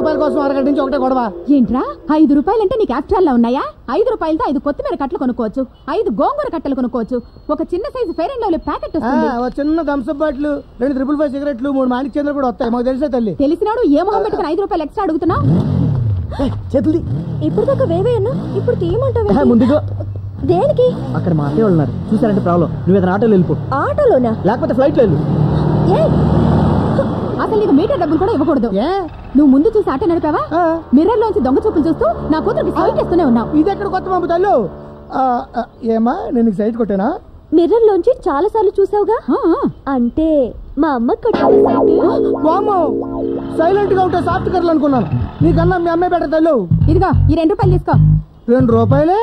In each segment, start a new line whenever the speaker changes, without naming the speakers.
₹5 కోసం అరగంట నుంచి ఒకటే గొడవ
ఏంట్రా? ₹5 అంటే నీకు యాక్చువల్లా ఉన్నాయా? ₹5 5 కొత్తిమీర కట్టలు కొనుక్కోవచ్చు, 5 గోంగూర కట్టలు కొనుక్కోవచ్చు, ఒక చిన్న size fair and lovely packet వస్తుంది,
చిన్న థమ్స్అప్ బాటిల్, 2 555 సిగరెట్లు, 3 మాణిక్ చంద్ర కూడా వస్తాయి. మాకు తెలుసా తల్లి.
తెలిసినాడు ఏ మొహం పెట్టుకుని ₹5 ఎక్స్ట్రా అడుగుతున్నావు?
చేతులు
ఇప్పుడు దాకా వేవేయన్నా, ఇప్పుడు తీయమంటావు?
ముందుగా
దేనికి?
అక్కడ మా అత్తయ్య వాళ్ళు ఉన్నారు, చూసారంటే ప్రాబ్లం. నువ్వు ఏదైనా ఆటోలో వెళ్ళిపో.
ఆటోలోనా?
లేకపోతే ఫ్లైట్ లో వెళ్ళు.
అసలు నీకు మీటర్ డబ్బులు కూడా ఇవ్వకూడదు. నువ్వు ముందు చూసి ఆటో నడిపావా? మిర్రర్ లోంచి దొంగ చూపులు చూస్తూ నా కూతురికి సైట్ ఇస్తూనే ఉన్నావు.
ఇది ఎక్కడ కొత్త పంపుతాళ్ళు? ఏమా నేను సైట్ కొట్టానా?
మిర్రర్ లోంచి చాలా సార్లు చూసావుగా. అంటే మా అమ్మ
సైలెంట్ గా ఉంటే సాఫ్ట్ కర్లు అనుకున్నాను. నీకన్నా మీ అమ్మాయి బెటర్ తల్లు.
ఇదిగో ఈ ₹2 తీసుకో.
₹2?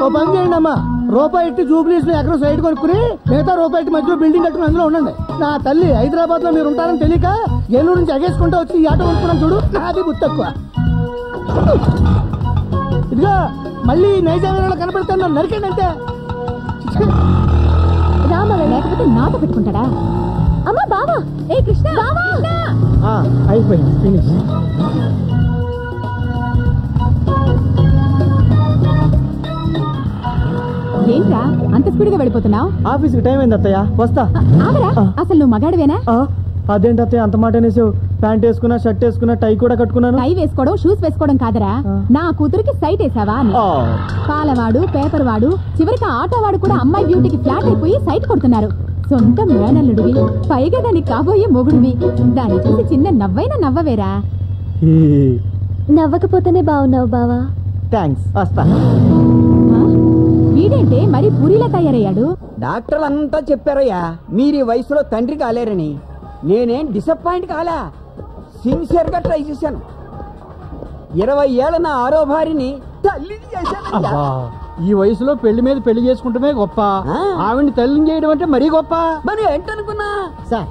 ఓ పని చేయండి అమ్మా, రూపాయి ఇట్టి జూబ్లీస్ లో ఎక్కడో సైట్ కొనుక్కుని మిగతా రూపాయి ఇట్టి మధ్యలో బిల్డింగ్ కట్టుకుని అందులో ఉండండి. నా తల్లి హైదరాబాద్ లో మీరు ఉంటారని తెలియక ఏలూరు నుంచి ఎగేసుకుంటూ వచ్చి ఈ ఆటో కొనుక్కున్నాను చూడు. నాది బుద్ధి తక్కువ. ఇదిగో మళ్ళీ నైజాం కనపడతాను, నరికండి అంతే.
రామ లేకపోతే నాతో పెట్టుకుంటాడా? అమ్మా బావా, ఏ కృష్ణ
అయిపోయింది, ఫినిష్.
ఏంట్రా అంత స్పీడ్ గా వెళ్ళిపోతున్నావు?
ఆఫీస్కి టైం అయింది అత్తయ్య, వస్తా.
అసలు నువ్వు మగాడివేనా?
అదేంటి అత్తయ్య అంత మాట అనేసావు? ప్యాంట్ వేసుకున్నా, షర్ట్ వేసుకున్నా, టై కూడా కట్టుకున్నాను.
టై వేసుకోవడం, షూస్ వేసుకోవడం కాదరా, నా కూతురికి సైట్ వేసావా అని. పాలవాడు, పేపర్ వాడు, చివరికి ఆటో వాడు కూడా అమ్మాయి బ్యూటీకి ఫ్లాట్ అయిపోయి సైట్ కొడుతున్నారు. సొంత మేనల్లుడివి, పైగా దానికి కాబోయే మొగుడివి. దాన్ని చూసి చిన్న నవ్వైనా నవ్వవేరా? నవ్వకపోతేనే బాగున్నావు బావా.
థ్యాంక్స్, వస్తా.
వీడేంటే మరి పూరిలా తయారయ్యాడు?
డాక్టర్లు అంతా చెప్పారయ్యా మీరు ఈ వయసులో తండ్రి కాలేరని. నేనేం డిసప్పాయింట్ కాలా, సిన్సియర్ గా ట్రై చేశాను. 20 ఏళ్ల నా ఆరో భార్యని తల్లిని చేశాను.
ఈ వయసులో పెళ్లి మీద పెళ్లి చేసుకుంటమే గొప్ప, ఆవిడ్ని తల్లిని చేయడం అంటే మరీ గొప్ప.
మరి ఏంటనుకున్నా
సార్,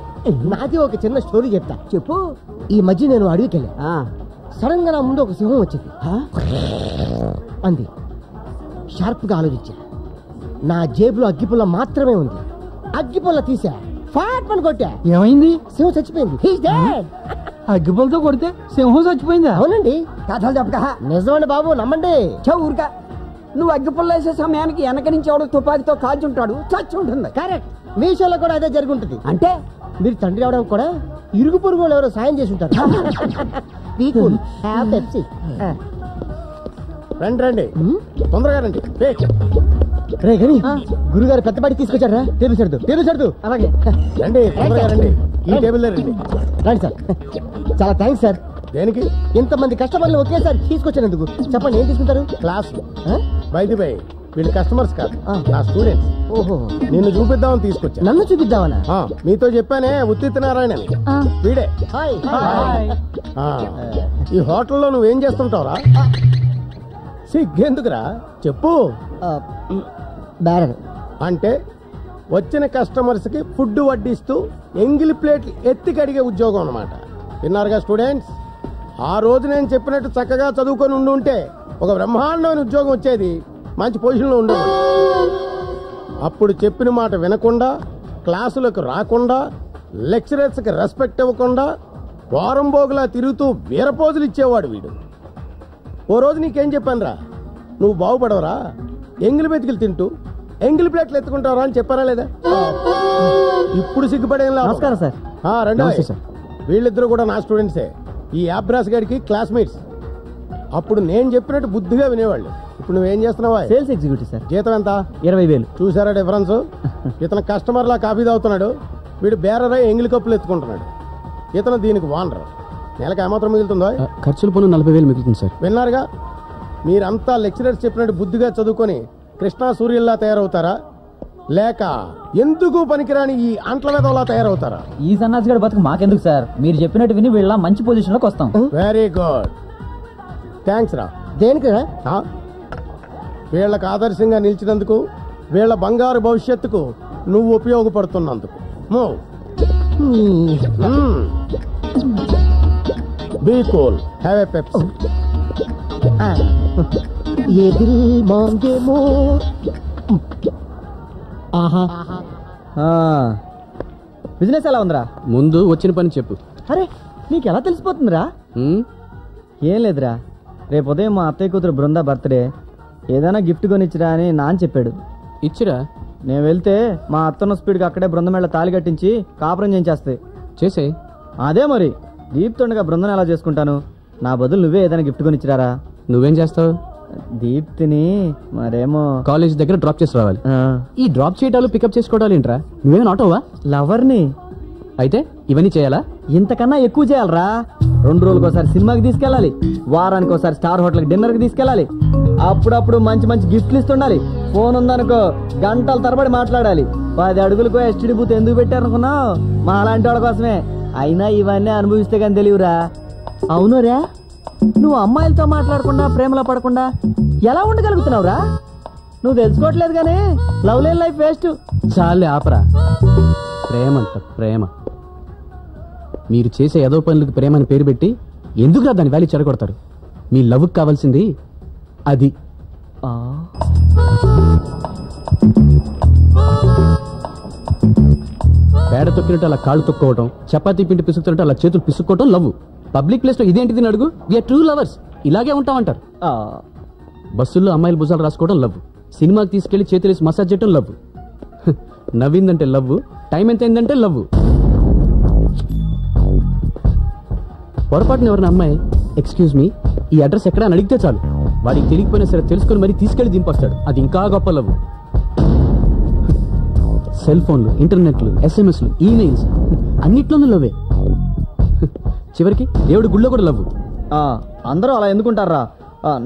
నాది ఒక చిన్న స్టోరీ చెప్తా.
చెప్పు.
ఈ మధ్య నేను అడవికి వెళ్ళా. సడన్ గా నా ముందు ఒక సింహం వచ్చింది. అంది. షార్ప్ గా ఆలోచించా. నా జేబులో అగ్గిపుల్ల మాత్రమే ఉంది. అగ్గిపుల్ల తీసా, ఫాట్ అని కొట్టా. ఏమైంది? సింహం చచ్చిపోయింది. అగ్గిపుల్లతో కొడితే సింహం చచ్చిపోయిందా? అవునండి.
కథలు చెప్పక.
నిజమండి బాబు, నమ్మండి.
ఊరికా నువ్వు అగ్గిపుల్ల వేసే సమయానికి వెనక నుంచి ఎవడో తుపాకీతో కాల్చుంటాడు, చచ్చి ఉంటుంది.
కరెక్ట్. మీ షోలో కూడా అదే జరిగి ఉంటుంది.
అంటే
మీరు తండ్రి అవడానికి కూడా ఇరుగు పొరుగు వాళ్ళు ఎవరో సాయం చేసి ఉంటారు. రండి రండి, తొందరగా రండి. రే గని, గురుగారు పెద్ద బాటి తీసుకొచ్చారా? టేబుల్ సర్దు. అలాగే రండి, తొందరగా రండి. ఈ టేబుల్ రండి. రండి సార్. చాలా థ్యాంక్స్ సార్. దేనికి? ఇంతమంది కస్టమర్లు ఒకేసారి తీసుకొచ్చినందుకు. చెప్పండి, ఏం తీసుకుంటారు? క్లాస్ బై వీళ్ళు కస్టమర్స్ కాదు, నా స్టూడెంట్స్. ఓహో, నిన్ను చూపిద్దామని తీసుకొచ్చా. నన్ను చూపిద్దామనా? మీతో చెప్పానే ఉత్తిత్ నారాయణ అని, వీడే. ఈ హోటల్లో నువ్వేం చేస్తుంటావురా? సిగ్గెందుకురా, చెప్పు. అంటే వచ్చిన కస్టమర్స్ కి ఫుడ్ వడ్డిస్తూ ఎంగిలి ప్లేట్లు ఎత్తి కడిగే ఉద్యోగం అన్నమాట. విన్నారుగా స్టూడెంట్స్? ఆ రోజు నేను చెప్పినట్టు చక్కగా చదువుకొని ఉండుంటే ఒక బ్రహ్మాండమైన ఉద్యోగం వచ్చేది, మంచి పొజిషన్లో ఉండేది. అప్పుడు చెప్పిన మాట వినకుండా, క్లాసులకు రాకుండా, లెక్చరర్స్ కి రెస్పెక్ట్ ఇవ్వకుండా, వారం బోగులా తిరుగుతూ వీరపోజులు ఇచ్చేవాడు వీడు. ఓ రోజు నీకేం చెప్పానురా, నువ్వు బాగుపడవరా, ఎంగిలి మెతుకులు తింటూ ఎంగిలి ప్లేట్లు ఎత్తుకుంటావరా అని చెప్పారా లేదా? ఇప్పుడు సిగ్గుపడేలా. నమస్కారం సార్. రండి. వీళ్ళిద్దరూ కూడా నా స్టూడెంట్సే. ఈ యాబ్రాస్ గారికి క్లాస్మేట్స్. అప్పుడు నేను చెప్పినట్టు బుద్ధిగా వినేవాళ్ళు. ఇప్పుడు నువ్వేం చేస్తున్నావా? Sales executive sir. జీతం ఎంత? 20,000. చూసారా డిఫరెన్స్? ఇతను కస్టమర్ లా కాఫీ తాగుతున్నాడు, వీడు బేరరై ఎంగిలి కప్పులు ఎత్తుకుంటున్నాడు. ఇతను దీనికి వానరు. నెలకు ఏమాత్రం మిగులుతుందో?
ఖర్చులు పోను 40,000 మిగులుతుంది సార్.
విన్నారుగా? మీరంతా లెక్చరర్స్ చెప్పినట్టు బుద్ధిగా చదువుకొని కృష్ణా సూర్యుల్లా తయారవుతారా, లేక ఎందుకు పనికిరాని ఈ అంట్ల వెదవలా తయారవుతారా?
ఈ సన్నాసి గడి బతుకు మాకెందుకు సార్, మీరు చెప్పినట్టు విని వీళ్ళ మంచి పొజిషన్ లోకి వస్తాం.
వెరీ గుడ్, థ్యాంక్స్ రా. దేనికి? వీళ్ళకి ఆదర్శంగా నిలిచినందుకు, వీళ్ళ బంగారు భవిష్యత్తుకు నువ్వు ఉపయోగపడుతున్నందుకు. Be cool, have a Pepsi. ये दिल मांगे मोर.
బిజినెస్ ఎలా ఉందిరా?
ముందు వచ్చిన పని చెప్పు.
అరే నీకు ఎలా తెలిసిపోతుందిరా? ఏం లేదురా, రేపు ఉదయం మా అత్తయ్య కూతురు బృందా బర్త్డే, ఏదైనా గిఫ్ట్ కొనిచ్చిరా అని నాన్న చెప్పాడు.
ఇచ్చిరా?
నేను వెళ్తే మా అత్తన్న స్పీడ్గా అక్కడే బృందమేళ తాళి కట్టించి కాపురం చేయించేస్తాయి.
చేసే.
అదే మరి దీప్తుండగా బృందం ఎలా చేసుకుంటాను? నా బదులు నువ్వే ఏదైనా గిఫ్ట్ కొనిచ్చిరారా?
నువ్వేం చేస్తావు?
దీప్తిని మరేమో
కాలేజ్ దగ్గర డ్రాప్ చేసి రావాలి. ఈ డ్రాప్ చేయటాలు పికప్ చేసుకోవడాలు ఏంట్రా? నువ్వేమైనా ఆటోవా?
లవర్ని
అయితే ఇవన్నీ చేయాలా?
ఇంతకన్నా ఎక్కువ చేయాలరా. 2 రోజులకు ఒకసారి సినిమాకి తీసుకెళ్ళాలి, వారానికి ఒకసారి స్టార్ హోటల్కి డిన్నర్కి తీసుకెళ్ళాలి, అప్పుడప్పుడు మంచి మంచి గిఫ్ట్లు ఇస్తుండాలి. ఫోన్ ఉందనుకో గంటల తరబడి మాట్లాడాలి. 10 అడుగులకు ఎస్టీడీ బూత్ ఎందుకు పెట్టారనుకున్నావు? మా అలాంటి వాళ్ళ కోసమే. అయినా ఇవన్నీ అనుభవిస్తే కానీ తెలియరా. అవునురా, నువ్వు అమ్మాయిలతో మాట్లాడకుండా ప్రేమలో పడకుండా ఎలా ఉండగలుగుతున్నావురా? నువ్వు తెలుసుకోవట్లేదు కానీ లవ్ లేని లైఫ్ వేస్ట్.
చాలే ఆపరా. ప్రేమ అంట ప్రేమ. మీరు చేసే ఏదో పనులకు ప్రేమ అని పేరు పెట్టి ఎందుకురా దాని వాల్యూ చెడగొడతారు? మీ లవ్కి కావాల్సింది అది. పేడ తొక్కినట్టు అలా కాళ్ళు తొక్కోవటం, చపాతీ పిండి పిసుకుతున్నట్టు అలా చేతులు పిసుక్కోవటం లవ్. పబ్లిక్ ప్లేస్ లో ఇదేంటిది అని అడుగు. వీఆర్ ట్రూ లవర్స్, ఇలాగే ఉంటామంటారు. బస్సుల్లో అమ్మాయిలు భుజాలు రాసుకోవడం లవ్, సినిమాకి తీసుకెళ్లి చేతులేసి మసాజ్ చేయడం లవ్, నవ్విందంటే లవ్, టైం ఎంత అయిందంటే లవ్. పొరపాటున ఎవరిన అమ్మాయి ఎక్స్క్యూజ్ మీ ఈ అడ్రస్ ఎక్కడ అని అడిగితే చాలు, వాడికి తెలియకపోయినా సరే తెలుసుకొని మరీ తీసుకెళ్లి దింపొస్తాడు. అది ఇంకా గొప్ప లవ్. సెల్ ఫోన్లు, ఇంటర్నెట్లు, ఎస్ఎంఎస్లు, ఈమెయిల్స్ అన్నిట్లోనూ లవ్వే. చివరికి దేవుడి గుళ్ళో కూడా లవ్.
అందరూ అలా ఎందుకుంటారా?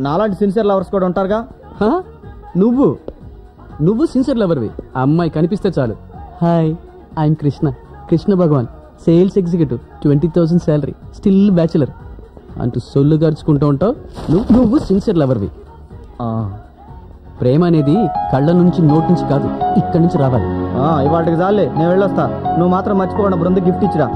నాలాంటి సిన్సియర్ లవర్స్ కూడా ఉంటారుగా.
నువ్వు సిన్సియర్ లవర్వి. ఆ అమ్మాయి కనిపిస్తే చాలు, hi I'm Krishna, Krishna Bhagavan, sales executive, 20,000 salary, still bachelor అంటూ సొల్లు గడుచుకుంటూ ఉంటావు. నువ్వు సిన్సియర్ లవర్వి. ప్రేమ అనేది కళ్ళ నుంచి నోటి నుంచి కాదు, ఇక్కడి నుంచి రావాలి.
ఇవాటికి చాలే, నేను వెళ్ళొస్తా. నువ్వు మాత్రం మర్చిపోకుండా బృంద గిఫ్ట్ ఇచ్చిరా.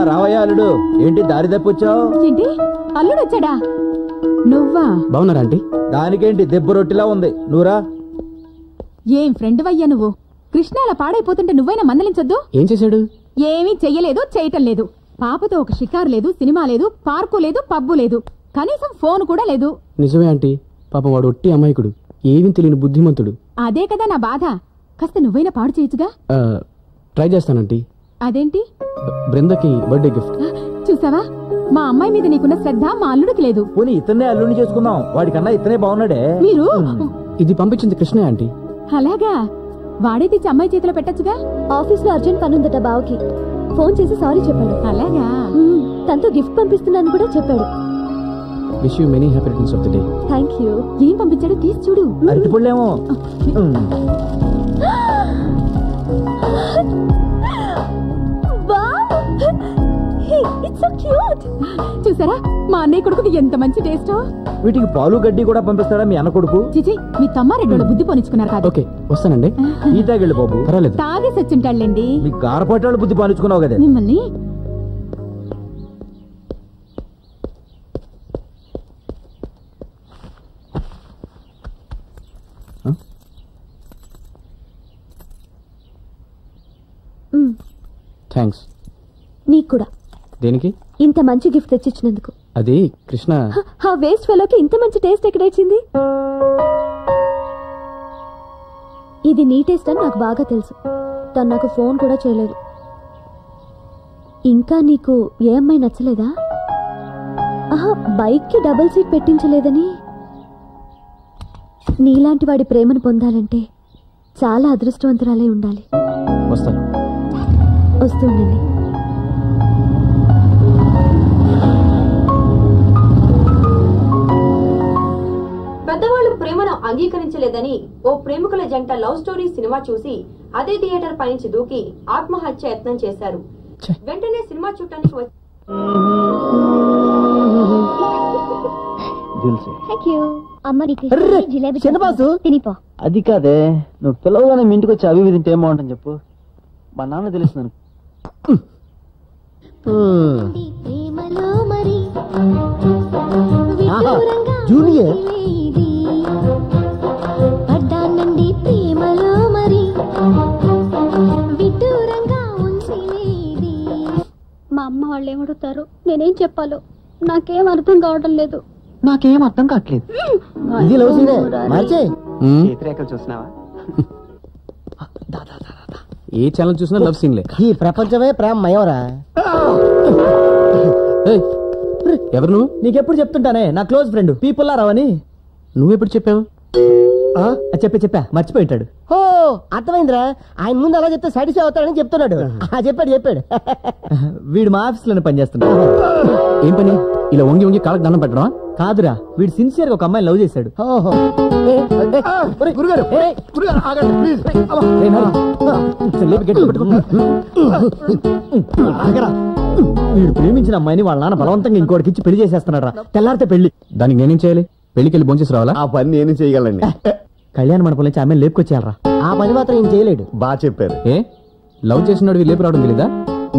రావయ్యా అల్లుడు, ఏంటి దారి తప్పొచ్చావు?
ఏంటి అల్లుడు వచ్చాడా? నువ్వా?
బాగున్నారా ఆంటీ?
దానికేంటి దెబ్బ రొట్టిలా ఉంది, నువ్వురా.
ఏం ఫ్రెండ్ వయ్యా నువ్వు? కృష్ణ అలా పాడైపోతుంటే నువ్వైనా మందలించొద్దు.
ఏం చేశాడు?
ఏమీ చెయ్యలేదు, చేయటం లేదు. పాపతో ఒక షికారు లేదు, సినిమా లేదు, పార్కు లేదు, పబ్బు లేదు, కనీసం ఫోన్ కూడా లేదు.
నిజమే ఆంటీ, పాపం వాడు ఒట్టి అమాయకుడు, ఏమీ తెలియని బుద్ధిమంతుడు.
అదే కదా నా బాధ. కాస్త నువ్వైనా పాడు చేయొచ్చుగా.
ట్రై చేస్తానంటీ.
అదేంటి?
బృందకి బర్త్డే గిఫ్ట్.
చూసావా, మా అమ్మాయి మీద నీకున్న శ్రద్ధ మా అల్లుడికి లేదు.
పోనీ ఇతనే అల్లుడిని చేసుకుందాం, వాడికన్నా ఇతనే బాగున్నాడే.
మీరు
ఇది పంపించింది కృష్ణ ఆంటీ.
అలాగా? వాడే తెచ్చి అమ్మాయి చేతిలో పెట్టచ్చుగా.
ఆఫీస్ లో అర్జెంట్ పనుందట బావకి, ఫోన్ చేసి సారీ చెప్పాడు.
అలాగా?
తనతో గిఫ్ట్ పంపిస్తున్నాను కూడా చెప్పాడు.
Wish you many happy returns of the day.
Thank you.
ఏం పంపించాడో తీసి చూడు.
అరటిపళ్ళేమో.
చూసారా మా అన్నయ్య కొడుకుకి ఎంత మంచి టేస్ట్.
వీటికి పాలు గడ్డి కూడా పంపిస్తాడా మీ అన్న కొడుకు?
చిచి, మీ తమ్మారెడ్డి బుద్ధి పోనిచ్చుకున్నారు కాదు.
ఓకే వస్తానండి.
ఈ తాగిళ్ళు బాబు.
పర్వాలేదు,
తాగేసి వచ్చింటాళ్ళండి.
మీ గారపట్టాడు బుద్ధి పాలించుకున్నావు కదా
మిమ్మల్ని.
థ్యాంక్స్.
నీకు కూడా.
దేనికి?
ఇంత మంచి గిఫ్ట్ తెచ్చిచ్చినందుకు.
అది కృష్ణ.
ఆ వేస్ట్ ఫెలోకి ఇంత మంచి టేస్ట్ ఎక్కడొచ్చింది? ఇది నీ టేస్ట్ అని నాకు బాగా తెలుసు. తను నాకు ఫోన్ కూడా చేయలేదు. ఇంకా నీకు ఏ అమ్మాయి నచ్చలేదా? బైక్ కి డబుల్ సీట్ పెట్టించలేదని? నీలాంటి వాడి ప్రేమను పొందాలంటే చాలా అదృష్టవంతురాలే ఉండాలి.
వస్తాను.
వస్తుండండి.
పెద్దవాళ్ళు ప్రేమను అంగీకరించలేదని ఓ ప్రేమికుల జంట లవ్ స్టోరీ సినిమా చూసి అదే థియేటర్ పైనుంచి దూకి ఆత్మహత్య యత్నం చేశారు. వెంటనే సినిమా చూడటానికి
అది కాదే, నువ్వు పిల్లవగానే మీ ఇంటికి వచ్చి అవి తింటే ఏం బాగుంటుంది చెప్పు. మా నాన్న తెలుస్తున్నాను.
జూనియర్
పడ్డానండి ప్రేమలో మరి విడ్డూరంగా ఉంచిలేది. మా అమ్మ వాళ్ళు ఏమడుగుతారు, నేనేం చెప్పాలో నాకేం అర్థం కావడం లేదు.
నాకేం అర్థం కావట్లేదు.
ఇది లవ్ సీనే మార్చే.
చేతిరేఖలు చూసినావా?
ఏ ఛానల్ చూసినా లవ్ సీన్లే.
ఈ ప్రపంచమే ప్రేమ మయోరా.
ఎవరు నువ్వు?
నీకెప్పుడు చెప్తుంటానే నా క్లోజ్ ఫ్రెండ్ పీపుల్లారావు అని.
నువ్వెప్పుడు చెప్పావు?
చెప్పా మర్చిపోయింటాడు.
ఓ అర్థమైందిరా, ఆయన ముందు అలా చెప్తే సాటిస్ఫై అవుతాడని చెప్తున్నాడు. చెప్పాడు
వీడు మా ఆఫీస్ లోనే పనిచేస్తున్నాడు.
ఏం పని? ఇలా వంగి వంగి కాళ్ళకి దండం పెట్టడం
కాదురా, వీడు సిన్సియర్ గా ఒక అమ్మాయిని లవ్ చేశాడు. వీడు ప్రేమించిన అమ్మాయిని వాళ్ళ నాన్న బలవంతంగా ఇంకోటికి ఇచ్చి పెళ్లి చేసేస్తున్నాడు. తెల్లారితే పెళ్లి.
దానికి నేనేం చేయాలి? పెళ్లికి వెళ్ళి భోంచేసి రావాలా?
ఆ పని నేను చేయగలండి.
కళ్యాణ మండపం నుంచి ఆమె లేపుకొచ్చేయాలరా.
ఆ పని మాత్రం ఏం చేయలేడు.
బాగా చెప్పారు.
ఏ లవ్ చేసినాడు లేపు రావడం తెలీదా?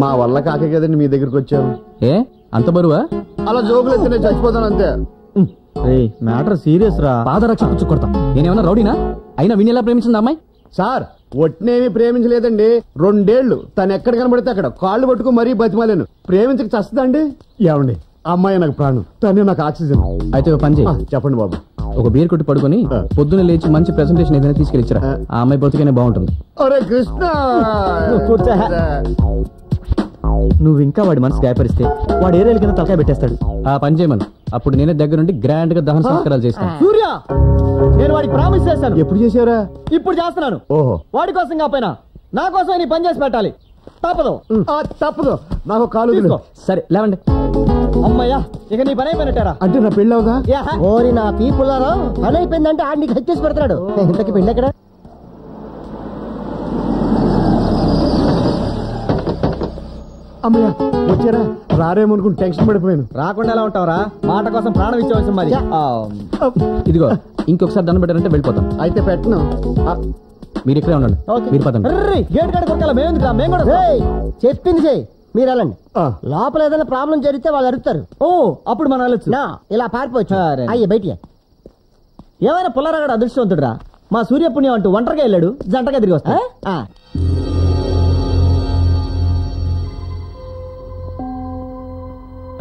మా వల్ల కాకే కదండి మీ దగ్గరికి వచ్చాను.
ఏ అంత బరువా?
అలా జోకులు ఎత్తి నేను చచ్చిపోతాను అంతే.
మ్యాటర్ సీరియస్ రా.
పాదరక్ష పుచ్చు కొడతా. నేనేమన్నా రౌడీనా? అయినా విని ఎలా ప్రేమించింది అమ్మాయి?
సార్ ఒట్నేమి ప్రేమించలేదండి. 2 ఏళ్లు తను ఎక్కడ కనబడితే అక్కడ కాళ్ళు పట్టుకు మరీ బతిమాలేను. ప్రేమించక చస్తుందండి. ఏమండి, అమ్మాయి నాకు ప్రాణం, తనే నాకు ఆక్సిజన్.
అయితే ఒక పని చేయి.
చెప్పండి బాబు.
ఒక బీర్ కొట్టి పడుకొని పొద్దున్న లేచి మంచి ప్రెసెంటేషన్ ఏదైనా తీసుకెళ్ళిచ్చరా. ఆ అమ్మాయి బ్రతికనే బాగుంటుంది.
అరే కృష్ణ,
నువ్వు ఇంకా వాడి మనసు గాయపరిస్తే వాడు ఏరేళ్ళ కింద తలకాయ పెట్టేస్తాడు.
ఆ పని చేయమను. అప్పుడు నేనే దగ్గరుండి గ్రాండ్ గా దహన సంస్కారాలు చేస్తాను.
సూర్య, నేను వాడికి ప్రామిస్ చేశాను.
ఎప్పుడు చేసారా?
ఇప్పుడు చేస్తున్నాను.
ఓహో,
వాడి కోసం కాపోయినా నా కోసం నీ పని చేసి పెట్టాలి. తప్పదు.
తప్పదు. నాకు కాలు
తీసుకో.
సరే లేవండి.
అమ్మయ్యా, ఇక నీ పని అయిపోయినట్టారా?
అంటే నా పెళ్ళి అవుదా?
ఓరి నా పీపుల్లారా, పని అయిపోయిందంటే ఆడి నీకు హెచ్చేసి పెడతాడు. ఇంతకి పెళ్ళి ఎక్కడ?
అమ్మయ్య వచ్చారా? రారేమనుకుని టెన్షన్ పడిపోయాను.
రాకుండా ఎలా ఉంటావురా? మాట కోసం ప్రాణం ఇచ్చేవలసి మరి.
ఇదిగో ఇంకొకసారి దండం పెట్టారంటే వెళ్ళిపోతాం.
అయితే పెట్టను.
మీరు ఇక్కడే ఉండండి. మీరు పదండి.
గేట్ కాడ కొరకాల మేము కూడా
చెప్పింది చెయ్యి, మీరు వెళ్ళండి. లోపల ఏదైనా ప్రాబ్లం జరిగితే వాళ్ళు అడుగుతారు.
ఓ అప్పుడు మనం వెళ్ళొచ్చు.
ఇలా పారిపోవచ్చు. అయ్యే బయటికి.
ఏమైనా పుల్లారాగడ అదృష్టవంతుడురా. మా సూర్యపుణ్యం అంటూ ఒంటరిగా వెళ్ళాడు, జంటగా తిరిగి వస్తా.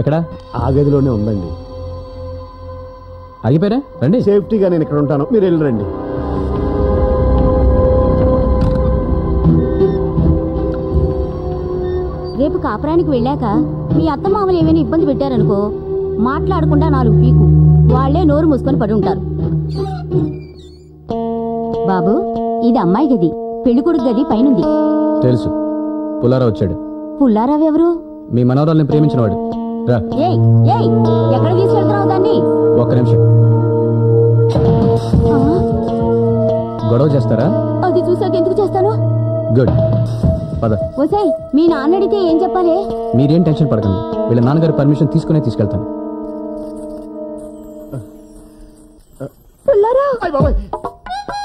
ఎక్కడ?
ఆ గదిలోనే ఉందండి.
ఆగిపోయారా? రండి.
సేఫ్టీగా నేను ఇక్కడ ఉంటాను, మీరు వెళ్ళరండి.
రేపు కాపురానికి వెళ్ళాక మీ అత్త మామలు ఏమైనా ఇబ్బంది పెట్టారనుకో, మాట్లాడకుండా 4 పీకు వాళ్లే నోరు మూసుకొని పడి ఉంటారు. బాబు, ఇది అమ్మాయి గది, పెళ్లికొడుకు గది పైనుంది.
తెలుసు. పుల్లారావు వచ్చాడు.
పుల్లారావు ఎవరు?
మీ మనవరాల్ని ప్రేమించినవాడు. రా.
ఏయ్ ఏయ్, ఎక్కడ తీసుకెళ్తున్నావు దాన్ని?
ఒక్క నిమిషం. గొడవ చేస్తారా?
అది చూసాక ఎందుకు చేస్తాను?
గుడ్. పద.
ఓసాయ్, మీ నాన్న అడిగితే ఏం చెప్పాలి?
మీరేం టెన్షన్ పడకండి, వీళ్ళ నాన్నగారి పర్మిషన్ తీసుకునే తీసుకెళ్తాను.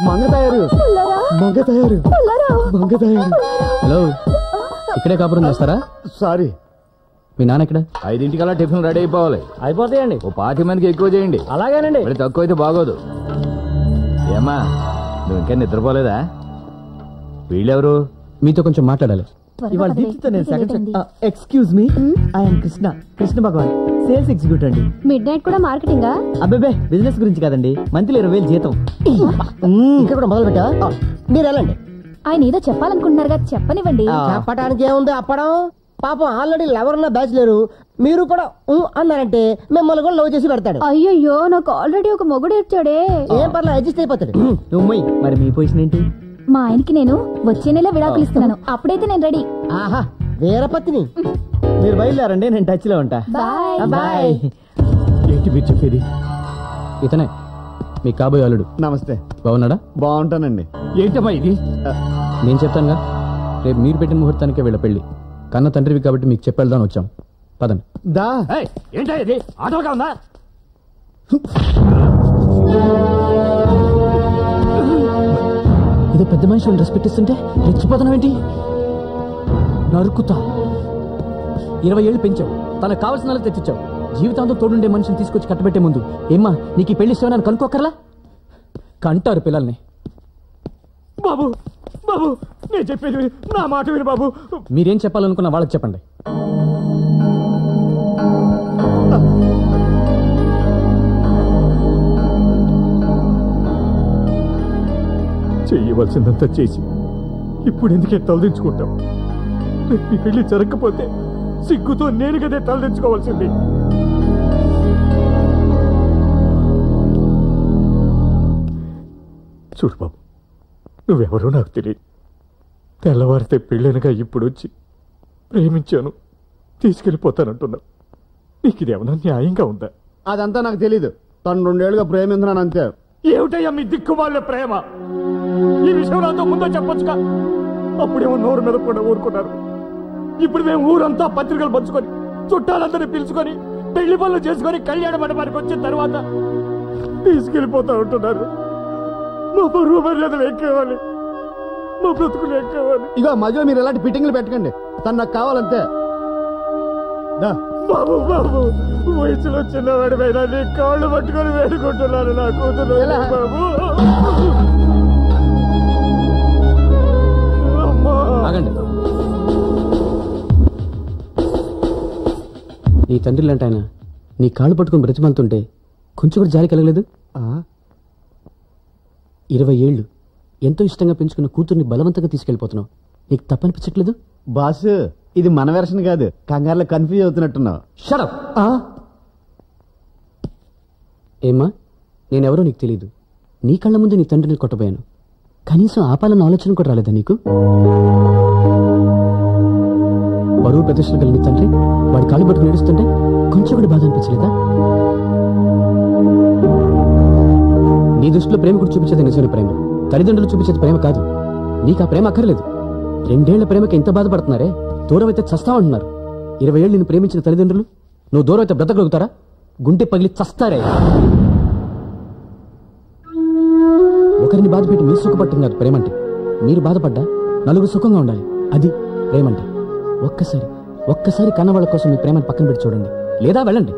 మంగ తయారు.
హలో, ఇక్కడే కాపురం చేస్తారా?
సారీ.
మీ నాన్న ఎక్కడ?
5ంటికల్లా టిఫిన్ రెడీ అయిపోవాలి.
అయిపోతాయండి.
ఓ 20 మందికి ఎక్కువ చేయండి.
అలాగేనండి.
మరి తక్కువ అయితే బాగోదు. ఏమ్మా, నువ్వు ఇంకా నిద్రపోలేదా? వీళ్ళెవరు?
మీతో కొంచెం మాట్లాడాలి.
ఇవాళ దీప్తితో నేను second. Excuse me, I'm Krishna Bhagavan, sales executive అండి.
మిడ్ నైట్ కూడా మార్కెటింగా?
అబ్బే, బిజినెస్ గురించి కదండి. మంత్లీ 20,000 జీతం.
ఇంకా కూడా మొదలు పెట్టా. మీరు వెళ్ళండి.
ఆయన ఏదో చెప్పాలనుకుంటున్నారుగా, చెప్పనివ్వండి.
చెప్పడానికి ఏముంది అప్పడం. పాపం ఆల్రెడీ లెవరున్న బ్యాచ్ లేరు, మీరు కూడా అన్నారంటే మిమ్మల్ని కూడా లవ్ చేసి పెడతాడు.
అయ్యయ్యో, నాకు ఆల్రెడీ ఒక మొగుడు వచ్చాడే.
ఏం పర్లేదు, అడ్జస్ట్ అయిపోతాడు.
నువ్వు మరి మీ పొజిషన్ ఏంటి?
మా ఆయనకి నేను వచ్చే నెల విడాకులు ఇస్తున్నాను, అప్పుడైతే నేను రెడీ.
ఆహా, వీరపత్ని.
మీరు బయలుదేరండి, నేను టచ్ లో ఉంటా.
బాయ్.
ఏంటి మీరు చెప్పేది?
ఇతనే మీ కాబోయే అల్లుడు.
నమస్తే.
బాగున్నాడా?
బాగుంటానండి.
ఏంటమ్మా ఇది?
నేను చెప్తానుగా, రేపు మీరు పెట్టిన ముహూర్తానికే వీళ్ళ పెళ్లి. కన్న తండ్రివి కాబట్టి మీకు చెప్పేద్దాం వచ్చాం. పదండి.
దా.
ఏంటా ఇది? ఆటోగా ఉందా?
ఏదో పెద్ద మనిషి రెస్పెక్ట్ ఇస్తుంటే రెచ్చిపోతాం ఏంటి? నరుకుతా. 20 ఏళ్ళు పెంచావు, తనకు కావాల్సిన తెచ్చిచ్చావు. జీవితాంతో తోడుండే మనిషిని తీసుకొచ్చి కట్టబెట్టే ముందు ఏమ్మా నీకు ఈ పెళ్లి ఇష్టమని కనుక్కోకర్లా? కంటారు పిల్లల్ని.
బాబు బాబు నేను చెప్పేది నా మాట విను బాబు.
మీరేం చెప్పాలనుకున్న వాళ్ళకి చెప్పండి.
చెయ్యవలసిందంతా చేసి ఇప్పుడు ఎందుకే తలదించుకుంటాం? రేపు పెళ్లి జరగకపోతే సిగ్గుతో నేను కదే తలదించుకోవాల్సింది. చూడు బాబు, నువ్వెవరో నాకు తెలియదు. తెల్లవారితే పెళ్ళనగా ఇప్పుడు వచ్చి ప్రేమించాను తీసుకెళ్ళిపోతానంటున్నావు. నీకు ఇదేమన్నా న్యాయంగా ఉందా?
అదంతా నాకు తెలీదు. తను 2 ఏళ్ళుగా ప్రేమించినాను అంతే.
ఏమిటయ్యా మీ దిక్కుమాల ప్రేమ? ఈ విషయం నాతో ముందో చెప్పొచ్చుగా. అప్పుడేమో నోరు మెదపకుండా ఊరుకున్నారు. ఇప్పుడు మేము ఊరంతా పత్రికలు పంచుకొని చుట్టాలందరినీ పిలుచుకొని పెళ్లి పనులు చేసుకొని కళ్యాణ మండపానికి వచ్చిన తర్వాత తీసుకెళ్లిపోతా ఉంటున్నారు. మా బరువు మర్యాదలు ఎక్కేవాలి, మా బ్రతుకులు ఎక్కేవాలి.
ఇగో మధ్యలో మీరు ఎలాంటి ఫిట్టింగ్లు పెట్టకండి. తను నాకు కావాలంతే.
బాబు బాబు, వయసులో చిన్నవాడిపైన నీ కాళ్ళు పట్టుకొని వేడుకుంటున్నాను నా కూతురు. బాబు
ఆగండి. నీ తండ్రి లాంటి ఆయన నీ కాళ్ళు పట్టుకుని బ్రతిమాలుతుంటే కొంచెం కూడా జాలి కలగలేదు? 20 ఏళ్ళు ఎంతో ఇష్టంగా పెంచుకున్న కూతుర్ని బలవంతంగా తీసుకెళ్లిపోతున్నావు. నీకు తప్పనిపించట్లేదు?
బాస్, ఇది మన వెర్షన్ కాదు. కంగారులో కన్ఫ్యూజ్ అవుతున్నట్టున్నావు.
షడప్. ఏమ్మా, నేనెవరో నీకు తెలీదు. నీ కళ్ళ ముందు నీ తండ్రిని కొట్టబోయాను. కనీసం ఆపాలన్న ఆలోచన కూడా రాలేదా నీకు? బరువు ప్రదర్శన కలిగిన తండ్రి వాడి కాళ్ళు పట్టుకుని ఏడుస్తుంటే కొంచెం కూడా బాధ అనిపించలేదా? నీ దృష్టిలో ప్రేమ కూడా చూపించేది నిజమైన ప్రేమ, తల్లిదండ్రులు చూపించేది ప్రేమ కాదు. నీకు ఆ ప్రేమ అక్కర్లేదు. 2 ఏళ్ల ప్రేమకి ఎంత బాధపడుతున్నారే. దూరం అయితే చస్తామంటున్నారు. 20 ఏళ్ళు నిన్ను ప్రేమించిన తల్లిదండ్రులు నువ్వు దూరం అయితే బ్రతకగలుగుతారా? గుండె పగిలి చస్తారే. ఒకరిని బాధపెట్టి మీరు సుఖపట్టం కాదు ప్రేమంటే. మీరు బాధపడ్డా నలుగురు సుఖంగా ఉండాలి. అది ప్రేమంటే. ఒక్కసారి కన్నవాళ్ళ కోసం మీ ప్రేమను పక్కన పెట్టి చూడండి. లేదా వెళ్ళండి,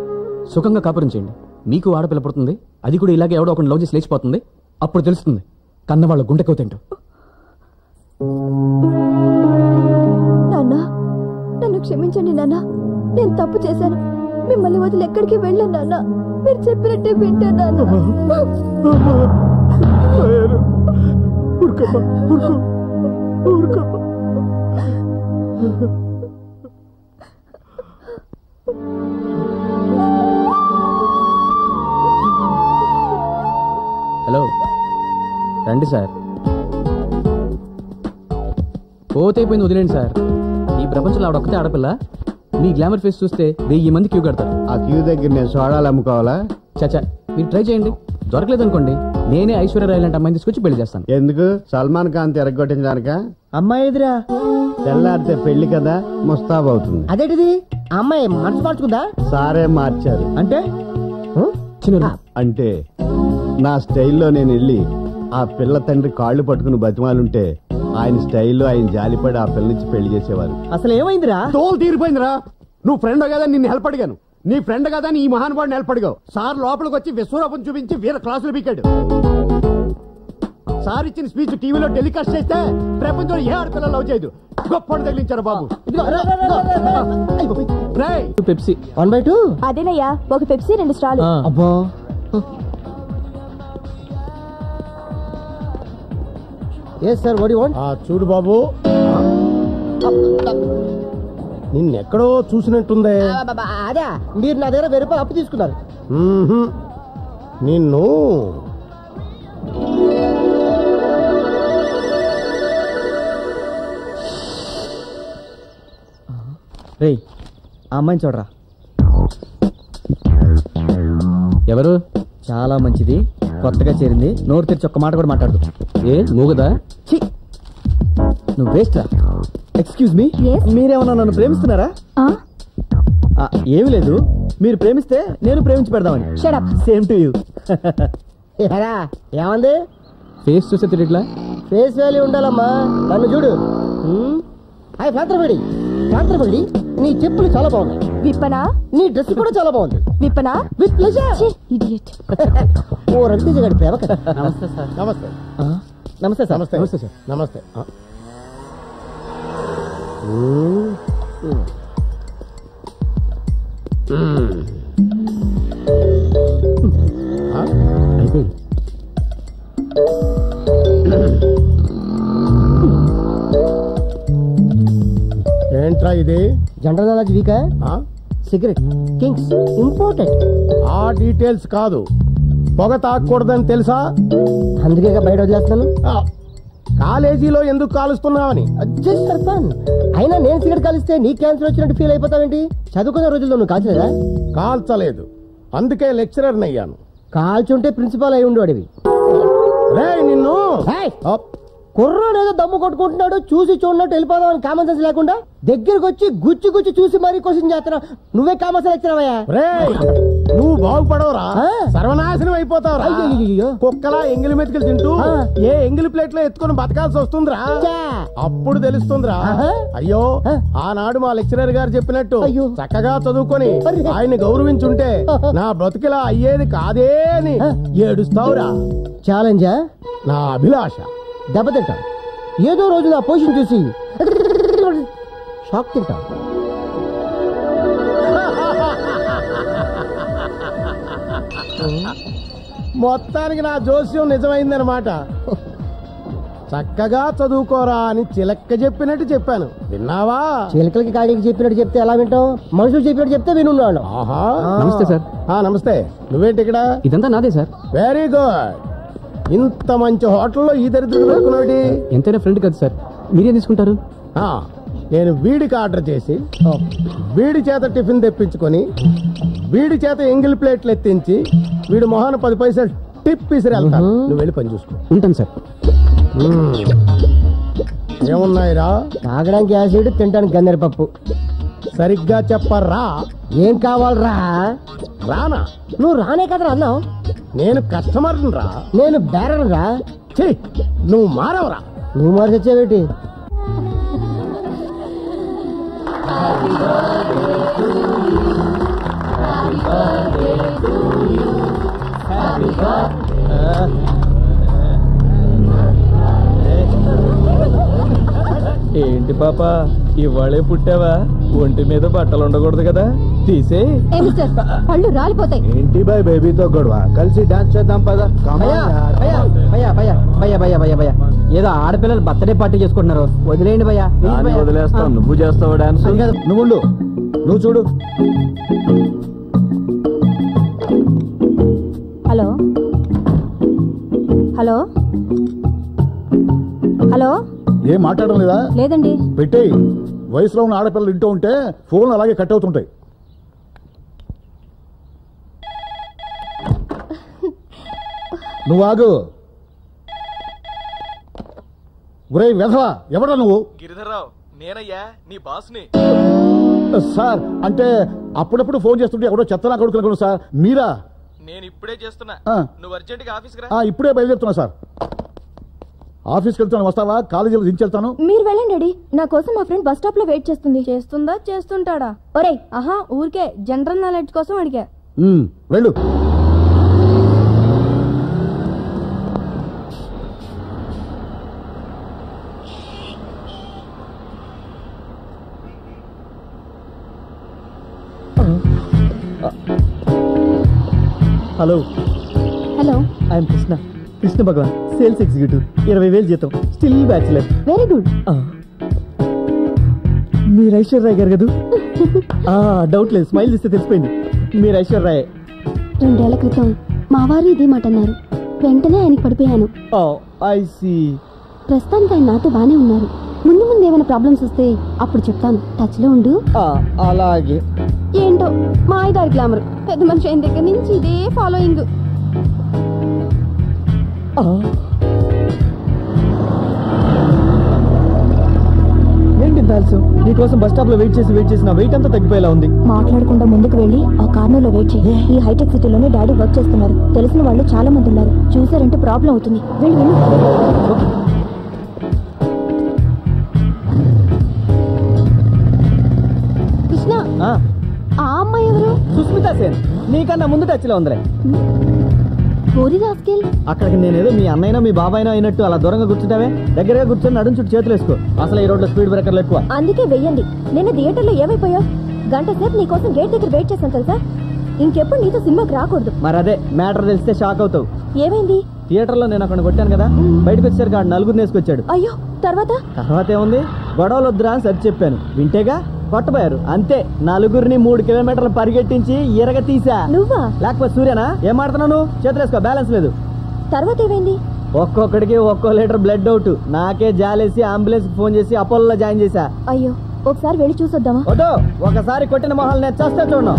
సుఖంగా కాపురం చేయండి. మీకు ఆడపిల్ల పుడుతుంది, అది కూడా ఇలాగే ఎవడో ఒకటి లవ్ చేసి లేచిపోతుంది. అప్పుడు తెలుస్తుంది కన్నవాళ్ళ గుండెకవుతేంటో.
నాన్న, నన్ను క్షమించండి నాన్న. నేను తప్పు చేశాను. మిమ్మల్ని వదిలి ఎక్కడికి వెళ్ళాను నాన్న. మీరు చెప్పినట్టే వింటాను
హలో, రండి సార్. పోతైపోయింది, వదిలేండి సార్. ఈ ప్రపంచంలో ఆవిడొక్కతే ఆడపిల్ల. మీ గ్లామర్ ఫేస్ చూస్తే 1000 మంది క్యూ కడతారు.
ఆ క్యూ దగ్గర నేను సోడాలు అమ్ముకోవాలా?
చచ్చా, మీరు ట్రై చేయండి. దొరకలేదు అనుకోండి, నేనే ఐశ్వర్యరాయ్ లాంటి అమ్మాయిని తీసుకొచ్చి పెళ్లి చేస్తాను.
ఎందుకు? సల్మాన్ ఖాన్ తిరగొట్టించడానిక?
అమ్మాయి ఎదురా
తెల్లారితే పెళ్లి కదా, ముస్తాబ్ అవుతుంది.
అదేంటిది? అమ్మాయి మనసు మార్చుకుందా?
సారే మార్చారు.
అంటే
అంటే నా స్టైల్లో నేను వెళ్ళి ఆ పిల్ల తండ్రి కాళ్ళు పట్టుకుని బతిమాలుంటే ఆయన స్టైల్లో ఆయన జాలిపడి ఆ పిల్ల నుంచి పెళ్లి చేసేవారు.
అసలు ఏమైందిరా?
తోలు తీరిపోయిందిరా. నువ్వు ఫ్రెండ్ కదా నిన్ను హెల్ప్ అడిగాను. నీ ఫ్రెండ్ కదా ఈ మహానుభావుని హెల్ప్ అడిగావు. సార్ లోపలికి వచ్చి విశ్వరూపం చూపించి వీర క్లాసులు పీకాడు. సార్ ఇచ్చిన స్పీచ్ టీవీలో టెలికాస్ట్ చేస్తే ప్రపంచంలో ఏ ఆడపిల్ల లవ్ చేయదు. గొప్పడు తగిలించారు బాబు.
పెప్సీ
1/2.
అదేనయ్యా, ఒక పెప్సీ 2 స్టాలు.
అబ్బా, ఏ సార్ వాట్ యు వాంట్?
చూడు బాబు, నిన్నెక్కడో చూసినట్టుందే.
అదే, మీరు నా దగ్గర 1000 రూపాయలు అప్పు తీసుకున్నారు.
నిన్ను
రేయ్, ఆ అమ్మాయిని చూడరా.
ఎవరు?
చాలా మంచిది, కొత్తగా చేరింది. నోరు తెరిచి ఒక్క మాట కూడా మాట్లాడదు.
ఏ మూగదా?
నువ్వు వేస్ట్ రా. ఎక్స్క్యూజ్ మీ, మీరేమన్నా నన్ను ప్రేమిస్తున్నారా? ఏమి లేదు, మీరు ప్రేమిస్తే నేను ప్రేమించి పెడదామని. Same to you. ఏమంది?
ఫేస్ చూస్తే తిరిగిట్లా?
ఫేస్ వాల్యూ ఉండాలమ్మా. నన్ను చూడు. హాయ్ పాత్రపడి, పాత్రపడి నీ చెప్పులు చాలా బాగున్నాయి.
విప్పనా?
నీ డ్రెస్ కూడా చాలా బాగుంది.
విప్పనా?
With pleasure.
ఇడియట్.
ఓ రవితేజ గారి ప్రేమ కదా.
నమస్తే సార్. నమస్తే
నమస్తే సార్.
నమస్తే నమస్తే సార్. నమస్తే. అయిపోయింది. ఏంట్రా ఇది?
జనరల్ నాలెడ్జ్ వీకా? Cigarette kings important.
ఆ డీటెయిల్స్ కాదు, పొగ తాగకూడదని తెలుసా?
అందుకే బయట వదిలేస్తాను.
కాలేజీలో ఎందుకు కాలుస్తున్నావని.
Just for fun. అయినా నేను సిగరెట్ కాలిస్తే నీ క్యాన్సర్ వచ్చినట్టు ఫీల్ అయిపోతావేంటి? చదువుకున్న రోజుల్లో నువ్వు కాల్చలేదా?
కాల్చలేదు, అందుకే లెక్చరర్ అయ్యాను.
కాల్చుంటే ప్రిన్సిపాల్ అయి ఉండేవాడివి.
నిన్ను
కుర్రాడు ఏదో దమ్ము కొట్టుకుంటున్నాడు, చూసి చూడనట్టు వెళ్ళిపోదాం అని కామన్ సెన్స్ లేకుండా దగ్గరకు వచ్చి గుచ్చి గుచ్చి చూసి మరీ క్వశ్చన్ చేస్తున్నావు. నువ్వే కామన్ సెన్స్ వచ్చినావయ్యా.
నువ్వు బాగుపడవరా, సర్వనాశనం అయిపోతావురా. కుక్కలా ఎంగిలి మెతుకులు తింటూ ఏ ఎంగిలి ప్లేట్ లో ఎత్తుకుని బతకాల్సి వస్తుందిరా. అప్పుడు తెలుస్తుందిరా. అయ్యో ఆనాడు మా లెక్చరర్ గారు చెప్పినట్టు చక్కగా చదువుకొని ఆయన్ని గౌరవించుంటే నా బ్రతుకిలా అయ్యేది కాదే అని ఏడుస్తావురా.
ఛాలెంజా?
నా అభిలాష.
దెబ్బతింటాం. ఏదో రోజు నా పొజిషన్ చూసి షాక్ తింటాం.
మొత్తానికి నా జోస్యం నిజమైందనమాట. చక్కగా చదువుకోరా అని చిలక్క చెప్పినట్టు చెప్పాను, విన్నావా?
చిలకలకి కాడికి చెప్పినట్టు చెప్తే ఎలా వింటాం? మనుషులు చెప్పినట్టు చెప్తే వినున్నాడు.
నమస్తే సార్.
నమస్తే. నువ్వేంటి ఇక్కడ?
ఇదంతా నాదే సార్.
Very good. ఇంత మంచి హోటల్లో ఈ దరిద్రుడు పెట్టుకున్నాడు.
ఎంతైనా ఫ్రెండ్ కదా సార్, మీరేం తీసుకుంటారు?
నేను వీడికి ఆర్డర్ చేసి వీడి చేత టిఫిన్ తెప్పించుకొని వీడి చేత ఎంగిల్ ప్లేట్లు ఎత్తించి వీడి మొహాన 10 పైసలు టిప్ ఇసిరి వెళ్తాను. నువ్వు వెళ్ళి పని చూసుకో.
ఉంటాను సార్.
ఏమున్నాయిరా?
తాగడానికి యాసిడ్, తినడానికి గన్నేరు పప్పు.
సరిగ్గా చెప్పరా.
ఏం కావాలరా?
రానా?
నువ్వు రానే కదరా అన్నావు.
నేను కస్టమర్ రా.
నేను బేరర్ రా.
నువ్వు మారవరా.
నువ్వు మారి తెచ్చావేటి?
ఏంటి పాప ఇవాళే పుట్టావా? ఒంటి మీద బట్టలు ఉండకూడదు కదా, తీసే.
పళ్ళు రాలిపోతాయి.
ఏంటి బాయ్ బేబీతో గొడవ? కలిసి డాన్స్ చేద్దాం పద.
ఏదో ఆడపిల్లలు బర్త్డే పార్టీ చేసుకుంటున్నారు, వదిలేయండి భయ్యా.
వదిలేస్తావు, నువ్వు చేస్తావు డాన్స్?
నువ్వు నువ్వు చూడు.
Hello hello hello.
ఏం మాట్లాడడం లేదా?
లేదండి.
పెట్టేయి. వయసులో ఉన్న ఆడపిల్లలు ఇంటూ ఉంటే ఫోన్లు అలాగే కట్ అవుతుంటాయి. నువ్వు ఆగు. ఒరే వెధవా, ఎవడా నువ్వు?
గిరిధర్రావు, నేనయ్యా నీ బాస్ని.
సార్ అంటే అప్పుడప్పుడు ఫోన్ చేస్తుంటే ఎవడో చెత్తనా కొడుకులు సార్. మీరా?
నేను ఇప్పుడే చేస్తున్నా. నువ్వు అర్జెంట్ గా ఆఫీస్కి రా.
ఇప్పుడే బయలుదేరుతున్నా సార్. ఆఫీస్కి వెళ్తాను, వస్తావా? కాలేజీలో దించెళ్తాను.
మీరు వెళ్ళండి డాడీ, నా కోసం మా ఫ్రెండ్ బస్ స్టాప్ లో వెయిట్ చేస్తుంది. చేస్తుందా? చేస్తుంటాడా? ఒరే ఊరికే జనరల్ నాలెడ్జ్ కోసం అడిగా.
వెళ్ళు.
Hello
hello.
I'm Krishna Bhagavan, sales executive, 20,000 జీతం, స్టిల్ బ్యాచులర్.
Very good.
మీరు ఐశ్వర్య గారు కదా? డౌట్ లేదు, స్మైల్ ఇస్తే తెలిసిపోయింది మీరు ఐశ్వర్య.
2 ఏళ్ల క్రితం మా వారు ఇదే మాట అన్నారు, వెంటనే ఆయనకి పడిపోయాను. ప్రస్తుతానికి ఆయన నాతో బానే ఉన్నారు. ముందు ముందు ఏమైనా ప్రాబ్లమ్స్ వస్తే అప్పుడు చెప్తాను, టచ్ లో ఉండు.
అలాగే.
ఏంటో మా ఐదారు గ్లామర్, పెద్ద మనిషి అయిన దగ్గర నుంచి ఇదే ఫాలోయింగ్.
ఏంటి ఆలస్యం? నీకోసం బస్ స్టాప్ లో వెయిట్ చేసి నా వెయిట్ అంతా తగ్గిపోయేలా ఉంది.
మాట్లాడకుండా ముందుకు వెళ్ళి ఆ కార్నర్ లో వెయిట్ చేయి. ఈ హైటెక్ సిటీలోనే డాడీ వర్క్ చేస్తున్నారు, తెలిసిన వాళ్ళు చాలా మంది ఉన్నారు. చూసారంటే ప్రాబ్లం అవుతుంది. వెళ్ళి
సునీత సేన్ నీకన్నా ముందు టచ్ లో ఉందిలే. అక్కడికి నేనేదో మీ అన్నైనా మీ బాబాయినా అయినట్టు అలా దూరంగా కూర్చుంటావే, దగ్గరగా కూర్చొని నడుం చుట్టూ చేతులు వేసుకో. అసలు ఈ రోడ్లో స్పీడ్ బ్రేకర్లు ఎక్కువ.
అందుకే వెయ్యండి. నిన్న థియేటర్లో ఏమైపోయావు? గంట సేపు నీకోసం గేట్ దగ్గర వెయిట్ చేశాను తెలుసా. ఇంకెప్పుడు నీతో సినిమాకి రాకూడదు.
మరి అదే మ్యాటర్ తెలిస్తే షాక్ అవుతావు.
ఏమైంది?
థియేటర్ లో నేను అక్కడ కొట్టాను కదా, బయటకు వచ్చారు కాదు నలుగురిని వేసుకొచ్చాడు.
అయ్యో, తర్వాత
ఏముంది, గొడవలు వద్దురా అని సరి చెప్పాను, వింటేగా కొట్టబోయారు. అంతే, నలుగురిని 3 కిలోమీటర్లు పరిగెట్టించి ఎరగ తీసా.
నువ్వా?
లేకపోతే సూర్యనా? ఏం మాడుతున్నావు నువ్వు? చేతులు వేసుకో, బ్యాలెన్స్ లేదు.
తర్వాత ఏమైంది?
ఒక్కొక్కడికి ఒక్కో లీటర్ బ్లడ్ అవుట్. నాకే జాలేసి అంబులెన్స్ ఫోన్ చేసి అపోలో జాయిన్ చేశా.
అయ్యో, ఒకసారి వెళ్ళి చూసొద్దామా?
వద్దు, ఒకసారి కొట్టిన మొహాలు నేను చేస్తే చూడను.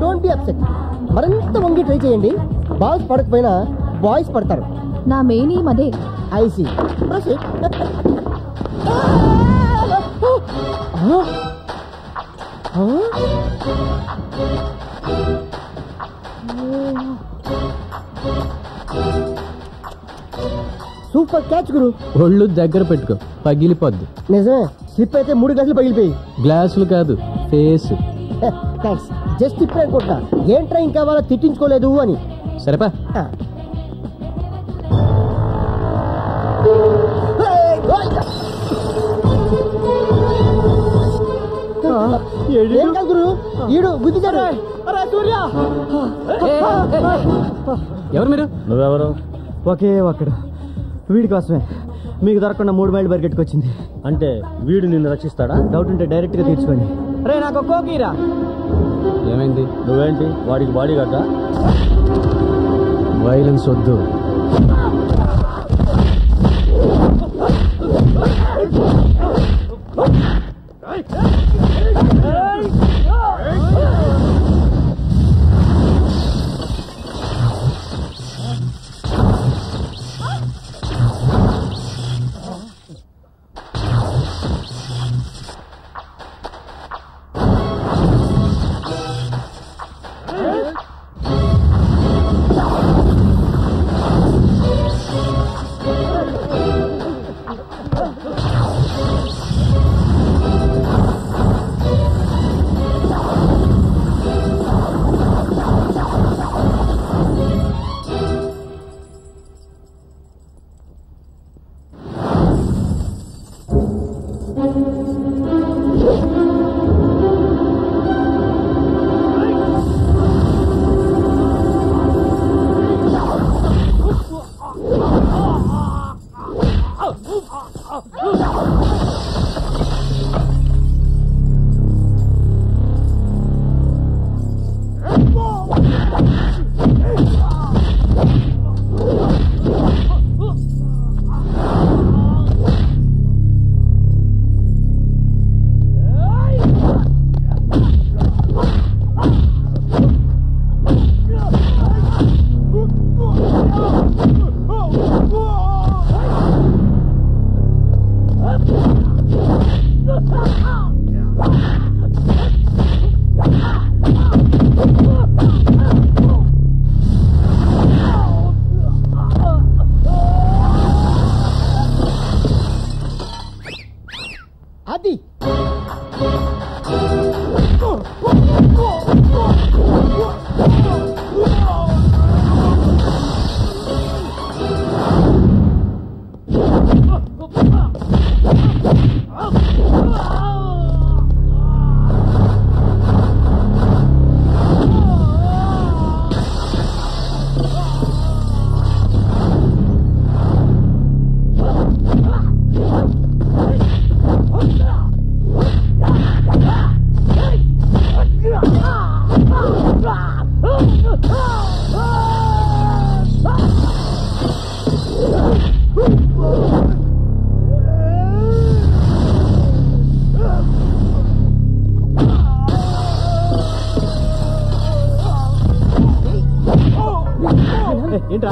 Don't be upset. మరింత వంగి ట్రై చేయండి. బాల్స్ పడకపోయినా బాయ్స్ పడతారు.
నా మెయిన్ ఏం అదే.
ఐసీ సూపర్ క్యాచ్ గురు.
ఒళ్ళు దగ్గర పెట్టుకో, పగిలిపోద్ది.
నిజమే, స్లిప్ అయితే 3 గంటలు పగిలిపోయి.
గ్లాసులు కాదు, ఫేస్.
థ్యాంక్స్. జస్ట్ ఇప్పుడే అనుకుంటా ఏం ట్రైన్ కావాలో తిట్టించుకోలేదు అని.
సరేపా.
ఏం కాదు గురు, ఈడు గుద్దిచాడు.
ఎవరు మీరు?
నువ్వెవరు? ఒకే ఒక్కడు, వీడి కోసమే మీకు దొరకకుండా 3 మైళ్ళు పరిగెట్టుకొచ్చింది.
అంటే వీడు నిన్ను రక్షిస్తాడా?
డౌట్ ఉంటే డైరెక్ట్ గా తీర్చుకోండి. రే, నాకు కోకీరా.
ఏమైంది?
నువ్వేంటి వాడికి బాడీ గార్డా?
వైలెన్స్ వద్దు.
అది
ఏంట్రా?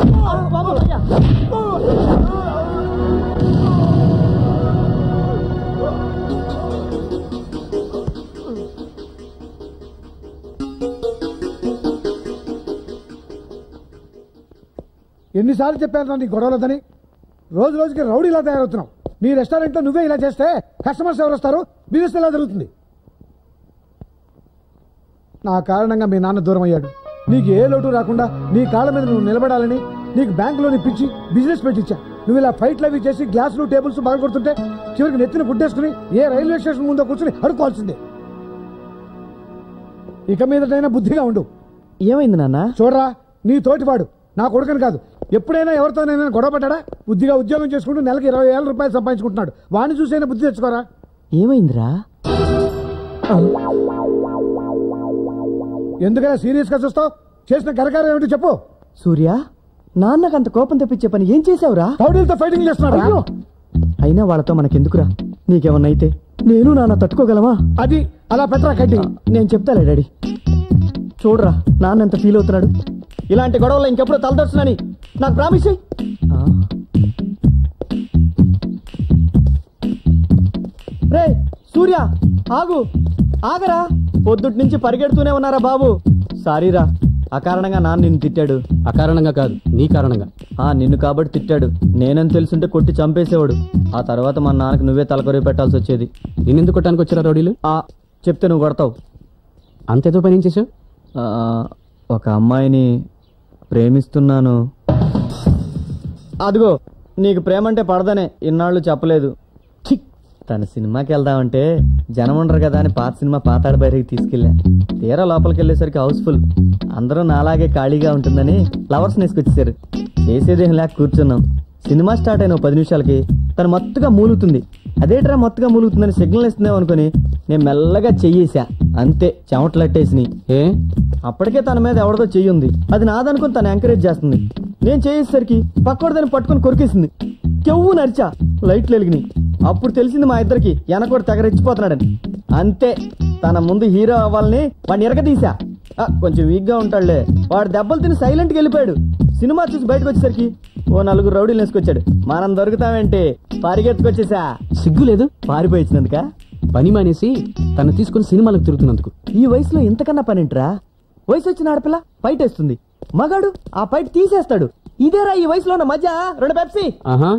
ఎన్నిసార్లు చెప్పాను నీ గొడవలదని? రోజు రోజుకి రౌడీ ఇలా తయారవుతున్నావు. నీ రెస్టారెంట్లో నువ్వే ఇలా చేస్తే కస్టమర్స్ ఎవరు వస్తారు? బిజినెస్ ఎలా జరుగుతుంది? నా కారణంగా మీ నాన్న దూరం అయ్యాడు. నీకు ఏ లోటు రాకుండా నీ కాళ్ళ మీద నువ్వు నిలబడాలని నీకు బ్యాంకులోని పిచ్చి బిజినెస్ పెట్టించా. నువ్వు ఇలా ఫైట్లు అవి చేసి గ్లాసులు టేబుల్స్ బాగా కొడుతుంటే చివరికి నెత్తిన గుడ్డేసుకుని ఏ రైల్వే స్టేషన్ ముందో కూర్చుని అడుకోవాల్సిందే. ఇక మీదటైనా బుద్ధిగా ఉండు.
ఏమైంది నాన్న?
చూడరా, నీ తోటివాడు నా కొడుకని కాదు, ఎప్పుడైనా ఎవరితోనైనా గొడవ పడ్డా బుద్ధిగా ఉద్యోగం చేసుకుంటూ నెలకి 20,000 రూపాయలు సంపాదించుకుంటున్నాడు. వాడిని చూసైనా బుద్ధి తెచ్చుకోరా.
ఏమైందిరా?
ఎందుకైనా సీరియస్ గా చూస్తావు? చేసిన కరకారం ఏమిటి చెప్పు.
సూర్య, నాన్నకంత కోపం తెప్పించే పని ఏం చేసావురా?
రౌడీలతో ఫైటింగ్ చేస్తున్నాడు.
అయినా వాళ్ళతో మనకెందుకురా? నీకేమన్నా అయితే నేను నాన్న తట్టుకోగలవా?
అది అలా పెట్టరా కట్టి.
నేను చెప్తాలే డాడీ. చూడరా నాన్న ఎంత ఫీల్ అవుతున్నాడు. ఇలాంటి గొడవలు ఇంకెప్పుడు తలదొచ్చునని నాకు ప్రామిస్ చెయ్యి. రే సూర్య, ఆగు, ఆగరా. పొద్దుటి నుంచి పరిగెడుతూనే ఉన్నారా బాబు? సారీరా, అకారణంగా నాన్న నిన్ను తిట్టాడు.
అకారణంగా కాదు, నీ కారణంగా.
నిన్ను కాబట్టి తిట్టాడు. నేనని తెలుసుంటే కొట్టి చంపేసేవాడు. ఆ తర్వాత మా నాన్నకు నువ్వే తలకొరి పెట్టాల్సి వచ్చేది.
నిన్నెందుకు కొట్టడానికి వచ్చారా రౌడీలు?
చెప్తే నువ్వు కొడతావు.
అంతేదో పని ఏం చేసావు?
ఒక అమ్మాయిని ప్రేమిస్తున్నాను. అదిగో నీకు ప్రేమంటే పడదనే ఇన్నాళ్ళు చెప్పలేదు. తన సినిమాకి వెళ్దామంటే జనం ఉండరు కదా అని పాత సినిమా పాతాడ బయటికి తీసుకెళ్ళా. తీరా లోపలికి వెళ్ళేసరికి హౌస్ఫుల్. అందరూ నాలాగే ఖాళీగా ఉంటుందని ఫ్లవర్స్ నేసుకొచ్చేసారు. చేసేదేం లేక కూర్చున్నాం. సినిమా స్టార్ట్ అయిన 10 నిమిషాలకి తను మత్తుగా మూలుగుతుంది. అదేట్రా మత్తుగా మూలుగుతుందని సిగ్నల్ ఇస్తున్నావు అనుకుని నేను మెల్లగా చెయ్యేసా. అంతే, చెమటలట్టేసి. అప్పటికే తన మీద ఎవరిదో చెయ్యి ఉంది. అది నాదనుకుని తను ఎంకరేజ్ చేస్తుంది. నేను చేసేసరికి పక్కోడు దాన్ని పట్టుకుని కొరికేసింది. కెవ్వు నరిచా, లైట్లు వెలిగినాయి. అప్పుడు తెలిసింది మా ఇద్దరికి వెనకోడు తెగరెచ్చిపోతున్నాడని. అంతే, తన ముందు హీరో అవ్వాలని వాడిని ఎరగదీశా. కొంచెం వీక్ గా ఉంటాడులే. వాడు దెబ్బలు తిని సైలెంట్ గా వెళ్ళిపోయాడు. సినిమా చూసి బయటకు వచ్చేసరికి ఓ 4 రౌడీలు వేసుకొచ్చాడు. మనం దొరుకుతామేంటి, పరిగెత్తుకొచ్చేసా.
సిగ్గు లేదు?
పారిపోయి వచ్చినందుక?
పని మానేసి తను తీసుకుని సినిమాలకు తిరుగుతున్నందుకు.
ఈ వయసులో ఇంతకన్నా పనింట్రా? వయసు వచ్చిన ఆడపిల్ల ఫైట్ వేస్తుంది, మగాడు ఆ ఫైట్ తీసేస్తాడు. ఇదేరా ఈ వయసులో ఉన్న మజా. 2 పెప్సీ.
ఆహా,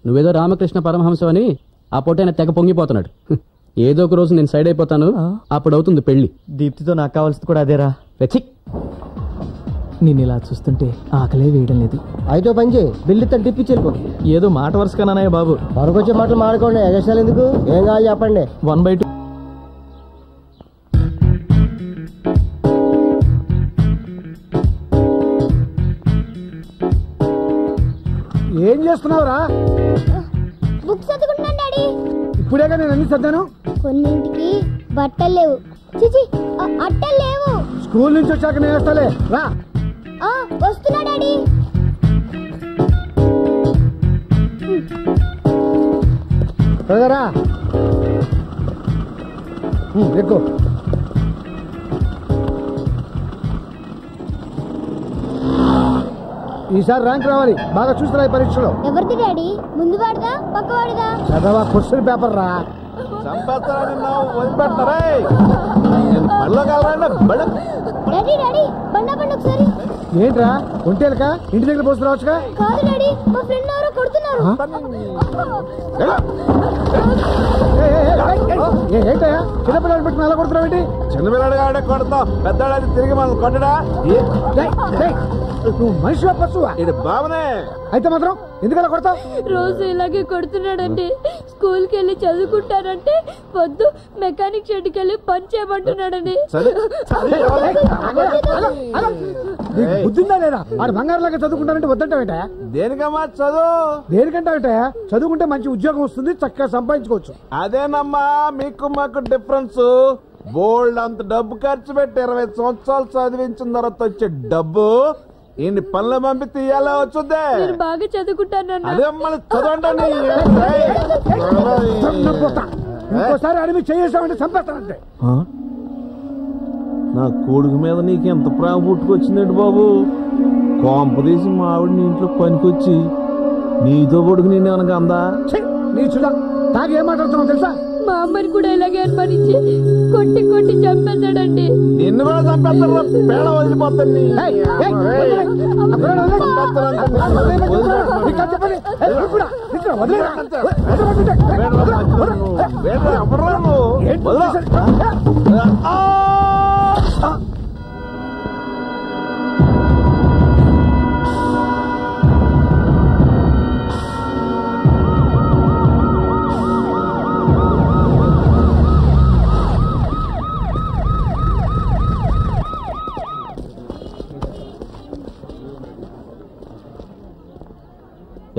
నువ్వేదో రామకృష్ణ పరమహంసం అని ఆ పొట్టైన తెగ పొంగిపోతున్నాడు. ఏదో ఒక రోజు నేను సైడ్ అయిపోతాను, అప్పుడు అవుతుంది పెళ్లి.
దీప్తితో నాకు కావాల్సింది కూడా అదేరా.
నేను ఇలా చూస్తుంటే ఆకలే వేయడం లేదు.
అయితే పని చేయి, బిల్లు ఇస్తాను టిప్పించేరుకో.
ఏదో మాట వరుసగానయ్య బాబు.
వరకొచ్చే మాటలు మాడుకోండి, ఎగస్టాలు ఎందుకు? ఏం కావాలి చెప్పండి.
1/2.
ఏం చేస్తున్నావురా?
బుక్స్ చదువుకుంటున్నాను డాడీ.
ఇప్పుడేగా నేను అన్ని చదివాను.
కొన్నింటికి బట్టలు లేవు, చిచి అట్టలు లేవు.
స్కూల్ నుంచి వచ్చాక నేను వేస్తాలే, రా.
వస్తున్నా డాడీ.
రా ఎక్కువ. ఈసారి ర్యాంక్ రావాలి, బాగా చూస్తున్నా ఈ పరీక్షలో.
ఎవరిది డాడీ? ముందు వాడుదా పక్క వాడుదా?
చదవా, క్వశ్చన్ పేపర్ రా.
డాడీ డాడీ బండా బండి ఒకసారి.
ఏంట్రా ఒంటేలక ఇంటి దగ్గర పోసుకురావచ్చుగా?
కాదు డాడీ, మా ఫ్రెండ్ ఎవరో కొడుతున్నారు.
ఏంటయ్యా చిన్నపిల్లలు పెట్టుకుని అలా కొడుతున్నావు ఏంటి?
చిన్నపిల్లడు కాబట్టి కొడతావు, పెద్దవాడు తిరిగి మనం కొట్టడా?
నువ్వు మనిషివా పశువా?
ఇది బాబనే.
అయితే మాత్రం ఎందుకలా కొడతావు?
రోజు ఇలాగే కొడుతున్నాడండి. స్కూల్ కి వెళ్ళి చదువుకుంటానంటే వద్దు, మెకానిక్ షెడ్కి వెళ్ళి పని చేయమంటున్నాడని.
బుద్ధిందా లేదా? ఆడు బంగారులాగా చదువుకుంటానంటే వద్దంటావేట?
దేనికమ్మా చదువు?
దేనికంటావేట? చదువుకుంటే మంచి ఉద్యోగం వస్తుంది, చక్కగా సంపాదించుకోవచ్చు.
అదేనమ్మా మీకు మాకు డిఫరెన్స్. బోల్డ్ అంత డబ్బు ఖర్చు పెట్టి 20 సంవత్సరాలు చదివించిన తర్వాత వచ్చే డబ్బు ఇన్ని పనులు పంపి తీయాలా వచ్చుద్దే?
బాగా చదువుకుంటాను.
అదే మన చదవండి.
ఇంకోసారి అడిగి చేసామంటే చంపేస్తానంటే.
నా కొడుకు మీద నీకు ఎంత ప్రేమ పుట్టుకొచ్చిందండి బాబు? కోంపదీసి మా ఆవిడ నీ ఇంట్లో పనికొచ్చి నీతో కొడుకు నేను అనగా అందా?
నీ చూడా తాగి ఏం మాట్లాడుతున్నావు తెలుసా?
మా అమ్మని కూడా ఇలాగే అనుమానించి కొట్టి కొట్టి చంపేశాడండి.
నిన్న నిన్ను కూడా చంపేస్తారు, పేడ వదిలిపోతుంది.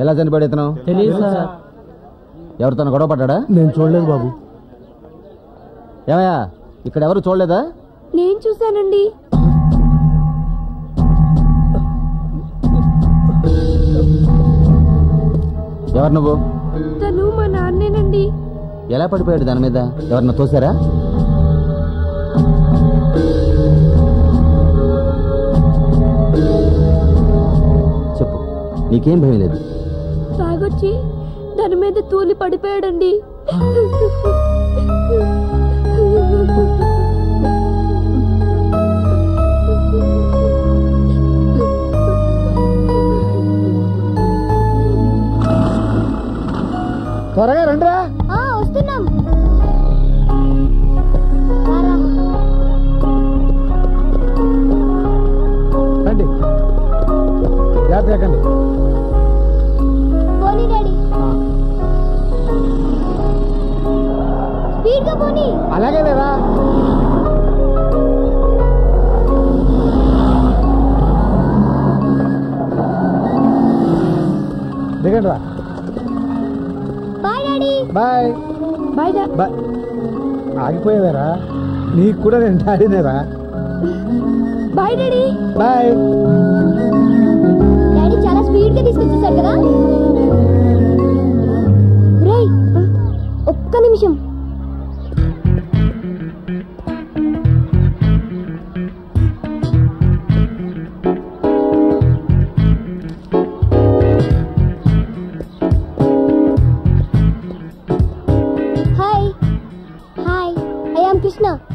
ఎలా చనిపోయాడు ఇతను? ఎవరితో గొడవ పడ్డా?
నేను చూడలేదు బాబు.
ఏమయ్యా ఇక్కడ ఎవరు చూడలేదా?
నేను చూశానండి.
ఎవరు నువ్వు?
తను మా నాన్నేనండి.
ఎలా పడిపోయాడు దాని మీద? ఎవరన్నా తోసారా? చెప్పు, నీకేం భయం లేదు?
తాగొచ్చి దాని మీద తూలి పడిపోయాడండి.
త్వరగా రండిరా.
వస్తున్నాం.
రండి, జాగ్రత్తగా రండి.
పోనీ డాడీ, స్పీడ్గా పోనీ.
అలాగే లేదా? దిగండి రా.
Bye daddy.
Bye
bye
bye. ఆగిపోయావేరా? నీకు కూడా నేను డాడీనేరా.
Bye daddy.
బాయ్.
డాడీ చాలా స్పీడ్ గా తీసుకొచ్చేసారు కదా. రేయ్, ఒక్క నిమిషం.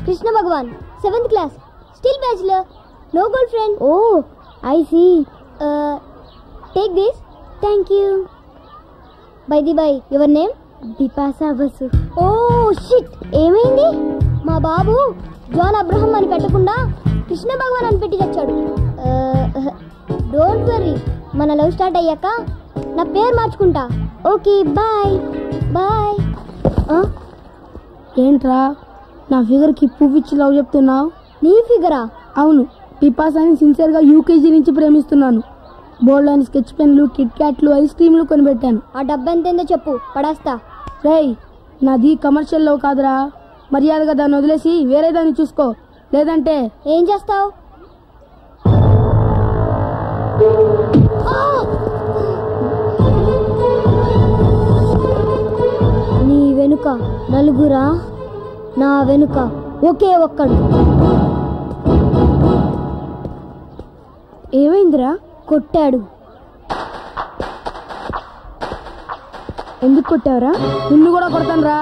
Krishna Bhagwan, 7th class, still bachelor, no girlfriend. Oh, I see. Take this. Thank you. By the way, your name? Bipasa Basu. Oh shit, ఏమైంది? మా బాబు జాన్ అబ్రహం అని పెట్టకుండా కృష్ణ భగవాన్ అని పెట్టి చచ్చాడు. డోంట్ వరీ, మన లవ్ స్టార్ట్ అయ్యాక నా పేరు మార్చుకుంటా. Okay, bye bye.
ఏంట్రా నా ఫిగర్ కి పువ్వు ఇచ్చి లవ్ చెప్తున్నావు?
నీ ఫిగరా?
అవును, పిపాసాని సిన్సియర్ గా యూకేజీ నుంచి ప్రేమిస్తున్నాను. బోల్డ్ అని స్కెచ్ పెన్లు, కిట్ క్యాట్లు, ఐస్ క్రీమ్లు కొనిపెట్టాను.
ఆ డబ్బు ఎంతేందో చెప్పు, పడేస్తా.
రేయ్, నాది కమర్షియల్ లవ్ కాదురా. మర్యాదగా దాన్ని వదిలేసి వేరే దాన్ని చూసుకో, లేదంటే
ఏం చేస్తావు? నీ వెనుక నలుగురా, నా వెనుక ఒకే ఒక్కడు.
ఏమైందిరా?
కొట్టాడు.
ఎందుకు కొట్టావురా? నిన్ను కూడా కొడతాను రా.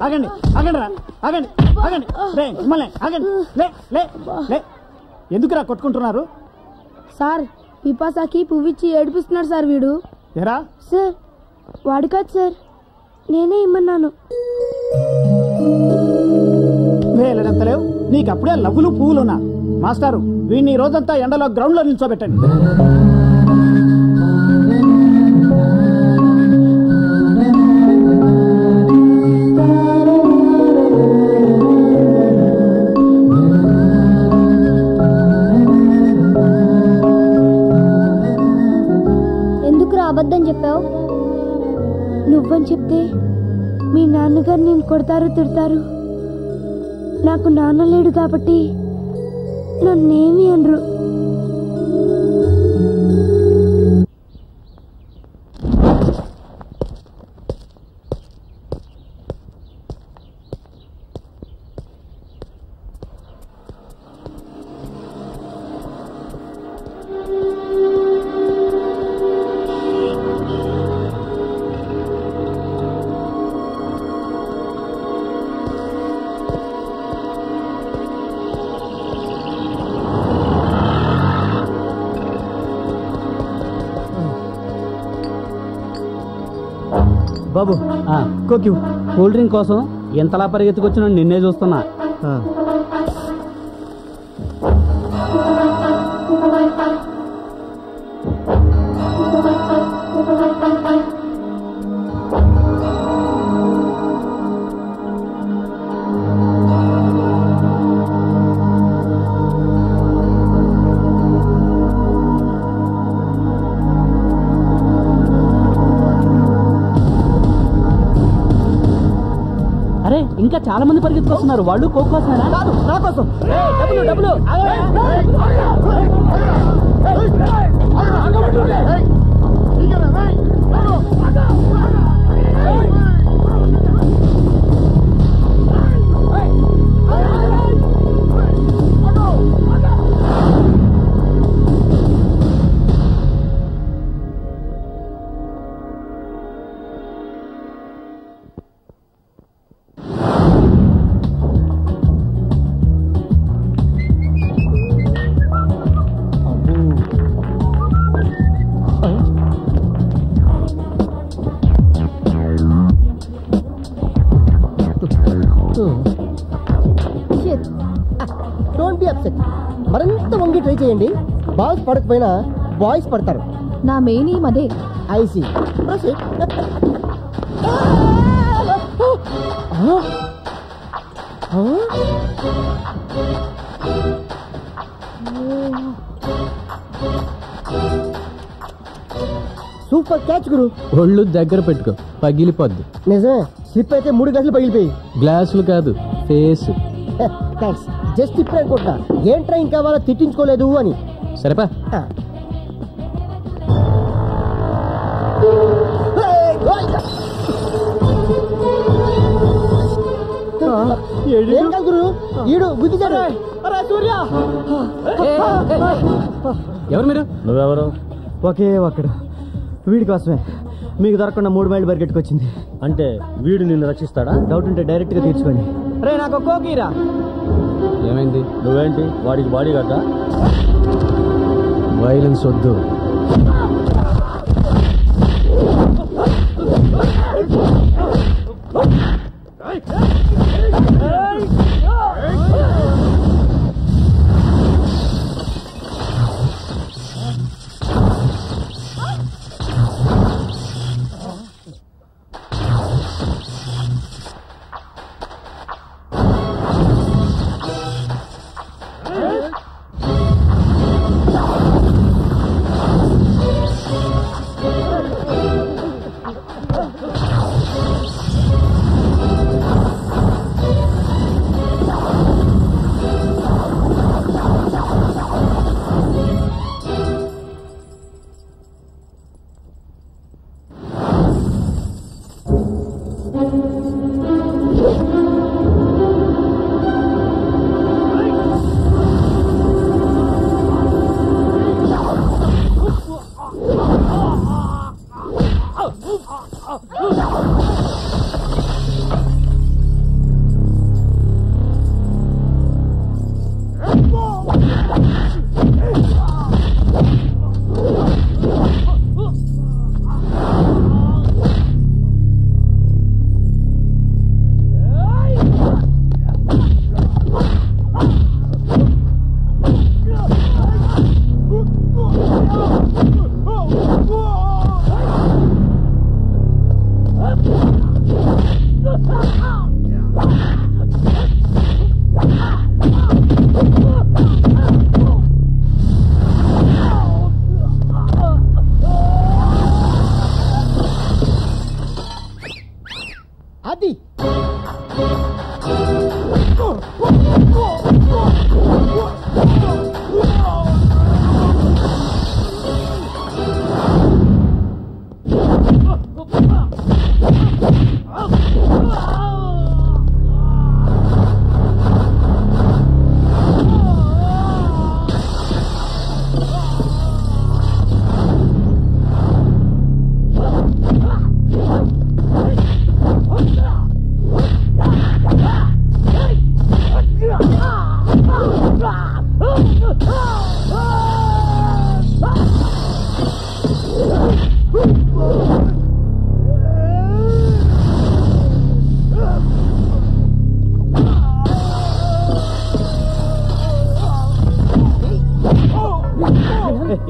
ఆగండి ఆగండి రా, ఆగండి ఆగండి. మిమ్మల్ని ఆగండి. లే లే లే. ఎందుకురా కొట్టుకుంటున్నారు?
సార్, పిపాసాకి పువ్విచ్చి ఏడిపిస్తున్నాడు సార్ వీడు.
ఎరా
సార్, వాడు కాదు సార్, నేనే ఇమ్మన్నాను.
వేలడంత లేవు నీకు, అప్పుడే లవ్వులు పువ్వులున్నా. మాస్టారు, వీడిని రోజంతా ఎండలో గ్రౌండ్ లో నిల్చోబెట్టండి.
అని చెప్తే మీ నాన్నగారు నేను కొడతారు తిడతారు. నాకు నాన్న లేడు కాబట్టి నన్నేమి అనరు.
బాబు కోక్యూ కూల్ డ్రింక్ కోసం ఎంతలా పరిగెత్తుకొచ్చినా నిన్నే చూస్తున్నా. అరే ఇంకా చాలా మంది పరిగెత్తుకొస్తున్నారు. వాళ్ళు కోక్ కోసమేనా?
నా కోసం. డబ్బులు డోంట్ బి అప్సెట్. మరింత వంగి ట్రై చేయండి. బాల్స్ పడకపోయినా బాయ్స్ పడతారు.
నా మెయిన్ ఈ మదే.
ఐసీ సూపర్ క్యాచ్ గురు.
ఒళ్ళు దగ్గర పెట్టుకో, పగిలిపోద్ది.
నిజమే, స్లిప్ అయితే 3 గంటలు పగిలిపోయి.
గ్లాసులు కాదు, ఫేస్.
థ్యాంక్స్. జస్ట్ ఇప్పుడే అనుకుంటా ఏంట్రా ఇంకా వాళ్ళ తిట్టించుకోలేదు అని.
సరేపా.
ఏం కాదు గురు, ఈడు గుద్దిచాడు. సూర్య
ఎవరు మీరు?
నువ్వెవరు? ఒకే ఒక్కడు, వీడి కోసమే మీకు దొరకకుండా 3 మైళ్ళు పరిగెట్టుకొచ్చింది.
అంటే వీడు నిన్ను రక్షిస్తాడా?
డౌట్ ఉంటే డైరెక్ట్ గా తీర్చుకోండి. రే నాకు కోకీరా.
ఏమైంది?
నువ్వేంటి వాడికి బాడీ గార్డా?
వైలెన్స్ వద్దు.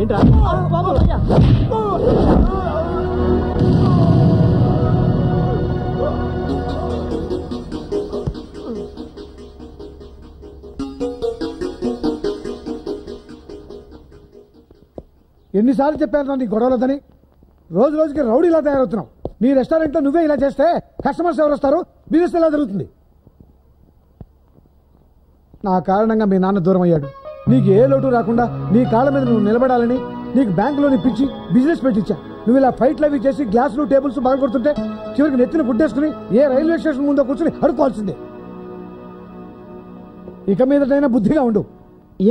ఏంట్రా బాబు
ఎన్నిసార్లు చెప్పాను నీ గొడవలదని? రోజు రోజుకి రౌడీలా తయారవుతున్నావు. నీ రెస్టారెంట్ లో నువ్వే ఇలా చేస్తే కస్టమర్స్ ఎవరు వస్తారు? బిజినెస్ ఎలా జరుగుతుంది? నా కారణంగా మీ నాన్న దూరం అయ్యాడు. నీకు ఏ లోటు రాకుండా నీ కాళ్ళ మీద నువ్వు నిలబడాలని నీకు బ్యాంకులోని పిచ్చి బిజినెస్ పెట్టించా. నువ్వు ఇలా ఫైట్లు అవి చేసి గ్లాసులు టేబుల్స్ బాగా కొడుతుంటే చివరికి నెత్తిన గుడ్డేసుకుని ఏ రైల్వే స్టేషన్ ముందో కూర్చుని అడుకోవాల్సిందే. ఇక మీదటైనా బుద్ధిగా ఉండు.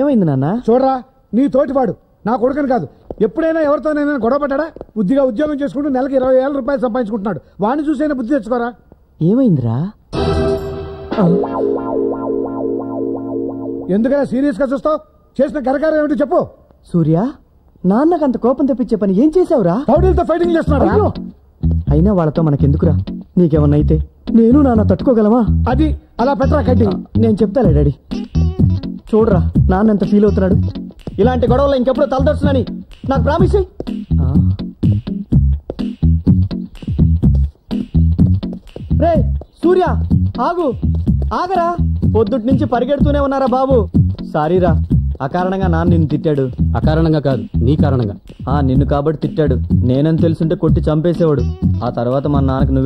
ఏమైంది నాన్న?
చూడరా, నీ తోటివాడు నా కొడుకని కాదు, ఎప్పుడైనా ఎవరితోనైనా గొడవ పడ్డా? బుద్ధిగా ఉద్యోగం చేసుకుంటూ నెలకి 20,000 రూపాయలు సంపాదించుకుంటున్నాడు. వాడిని చూసైనా బుద్ధి తెచ్చుకోరా.
ఏమైందిరా?
ఎందుకైనా సీరియస్ గా చూస్తావు? చేసిన కరకారం ఏమిటి చెప్పు.
సూర్య, నాన్నకు అంత కోపం తెప్పించే పని ఏం చేసావురా?
రౌడీలతో ఫైటింగ్ చేస్తున్నాడు.
అయినా వాళ్ళతో మనకెందుకురా? నీకేమన్నా అయితే నేను నాన్న తట్టుకోగలమా?
అది అలా పెట్టరా కడ్డి.
నేను చెప్తాలే డాడీ. చూడరా నాన్న ఎంత ఫీల్ అవుతున్నాడు. ఇలాంటి గొడవల్లో ఇంకెప్పుడు తలదొచ్చునని నాకు ప్రామిస్ చెయ్యి. రే సూర్య, ఆగు, ఆగరా. పొద్దుటి నుంచి పరిగెడుతూనే ఉన్నారా బాబు? సారీరా, అకారణంగా నాన్న నిన్ను తిట్టాడు.
అకారణంగా కాదు, నీ కారణంగా.
నిన్ను కాబట్టి తిట్టాడు. నేనని తెలుసుంటే కొట్టి చంపేసేవాడు. ఆ తర్వాత మా నాన్నకు నువ్వే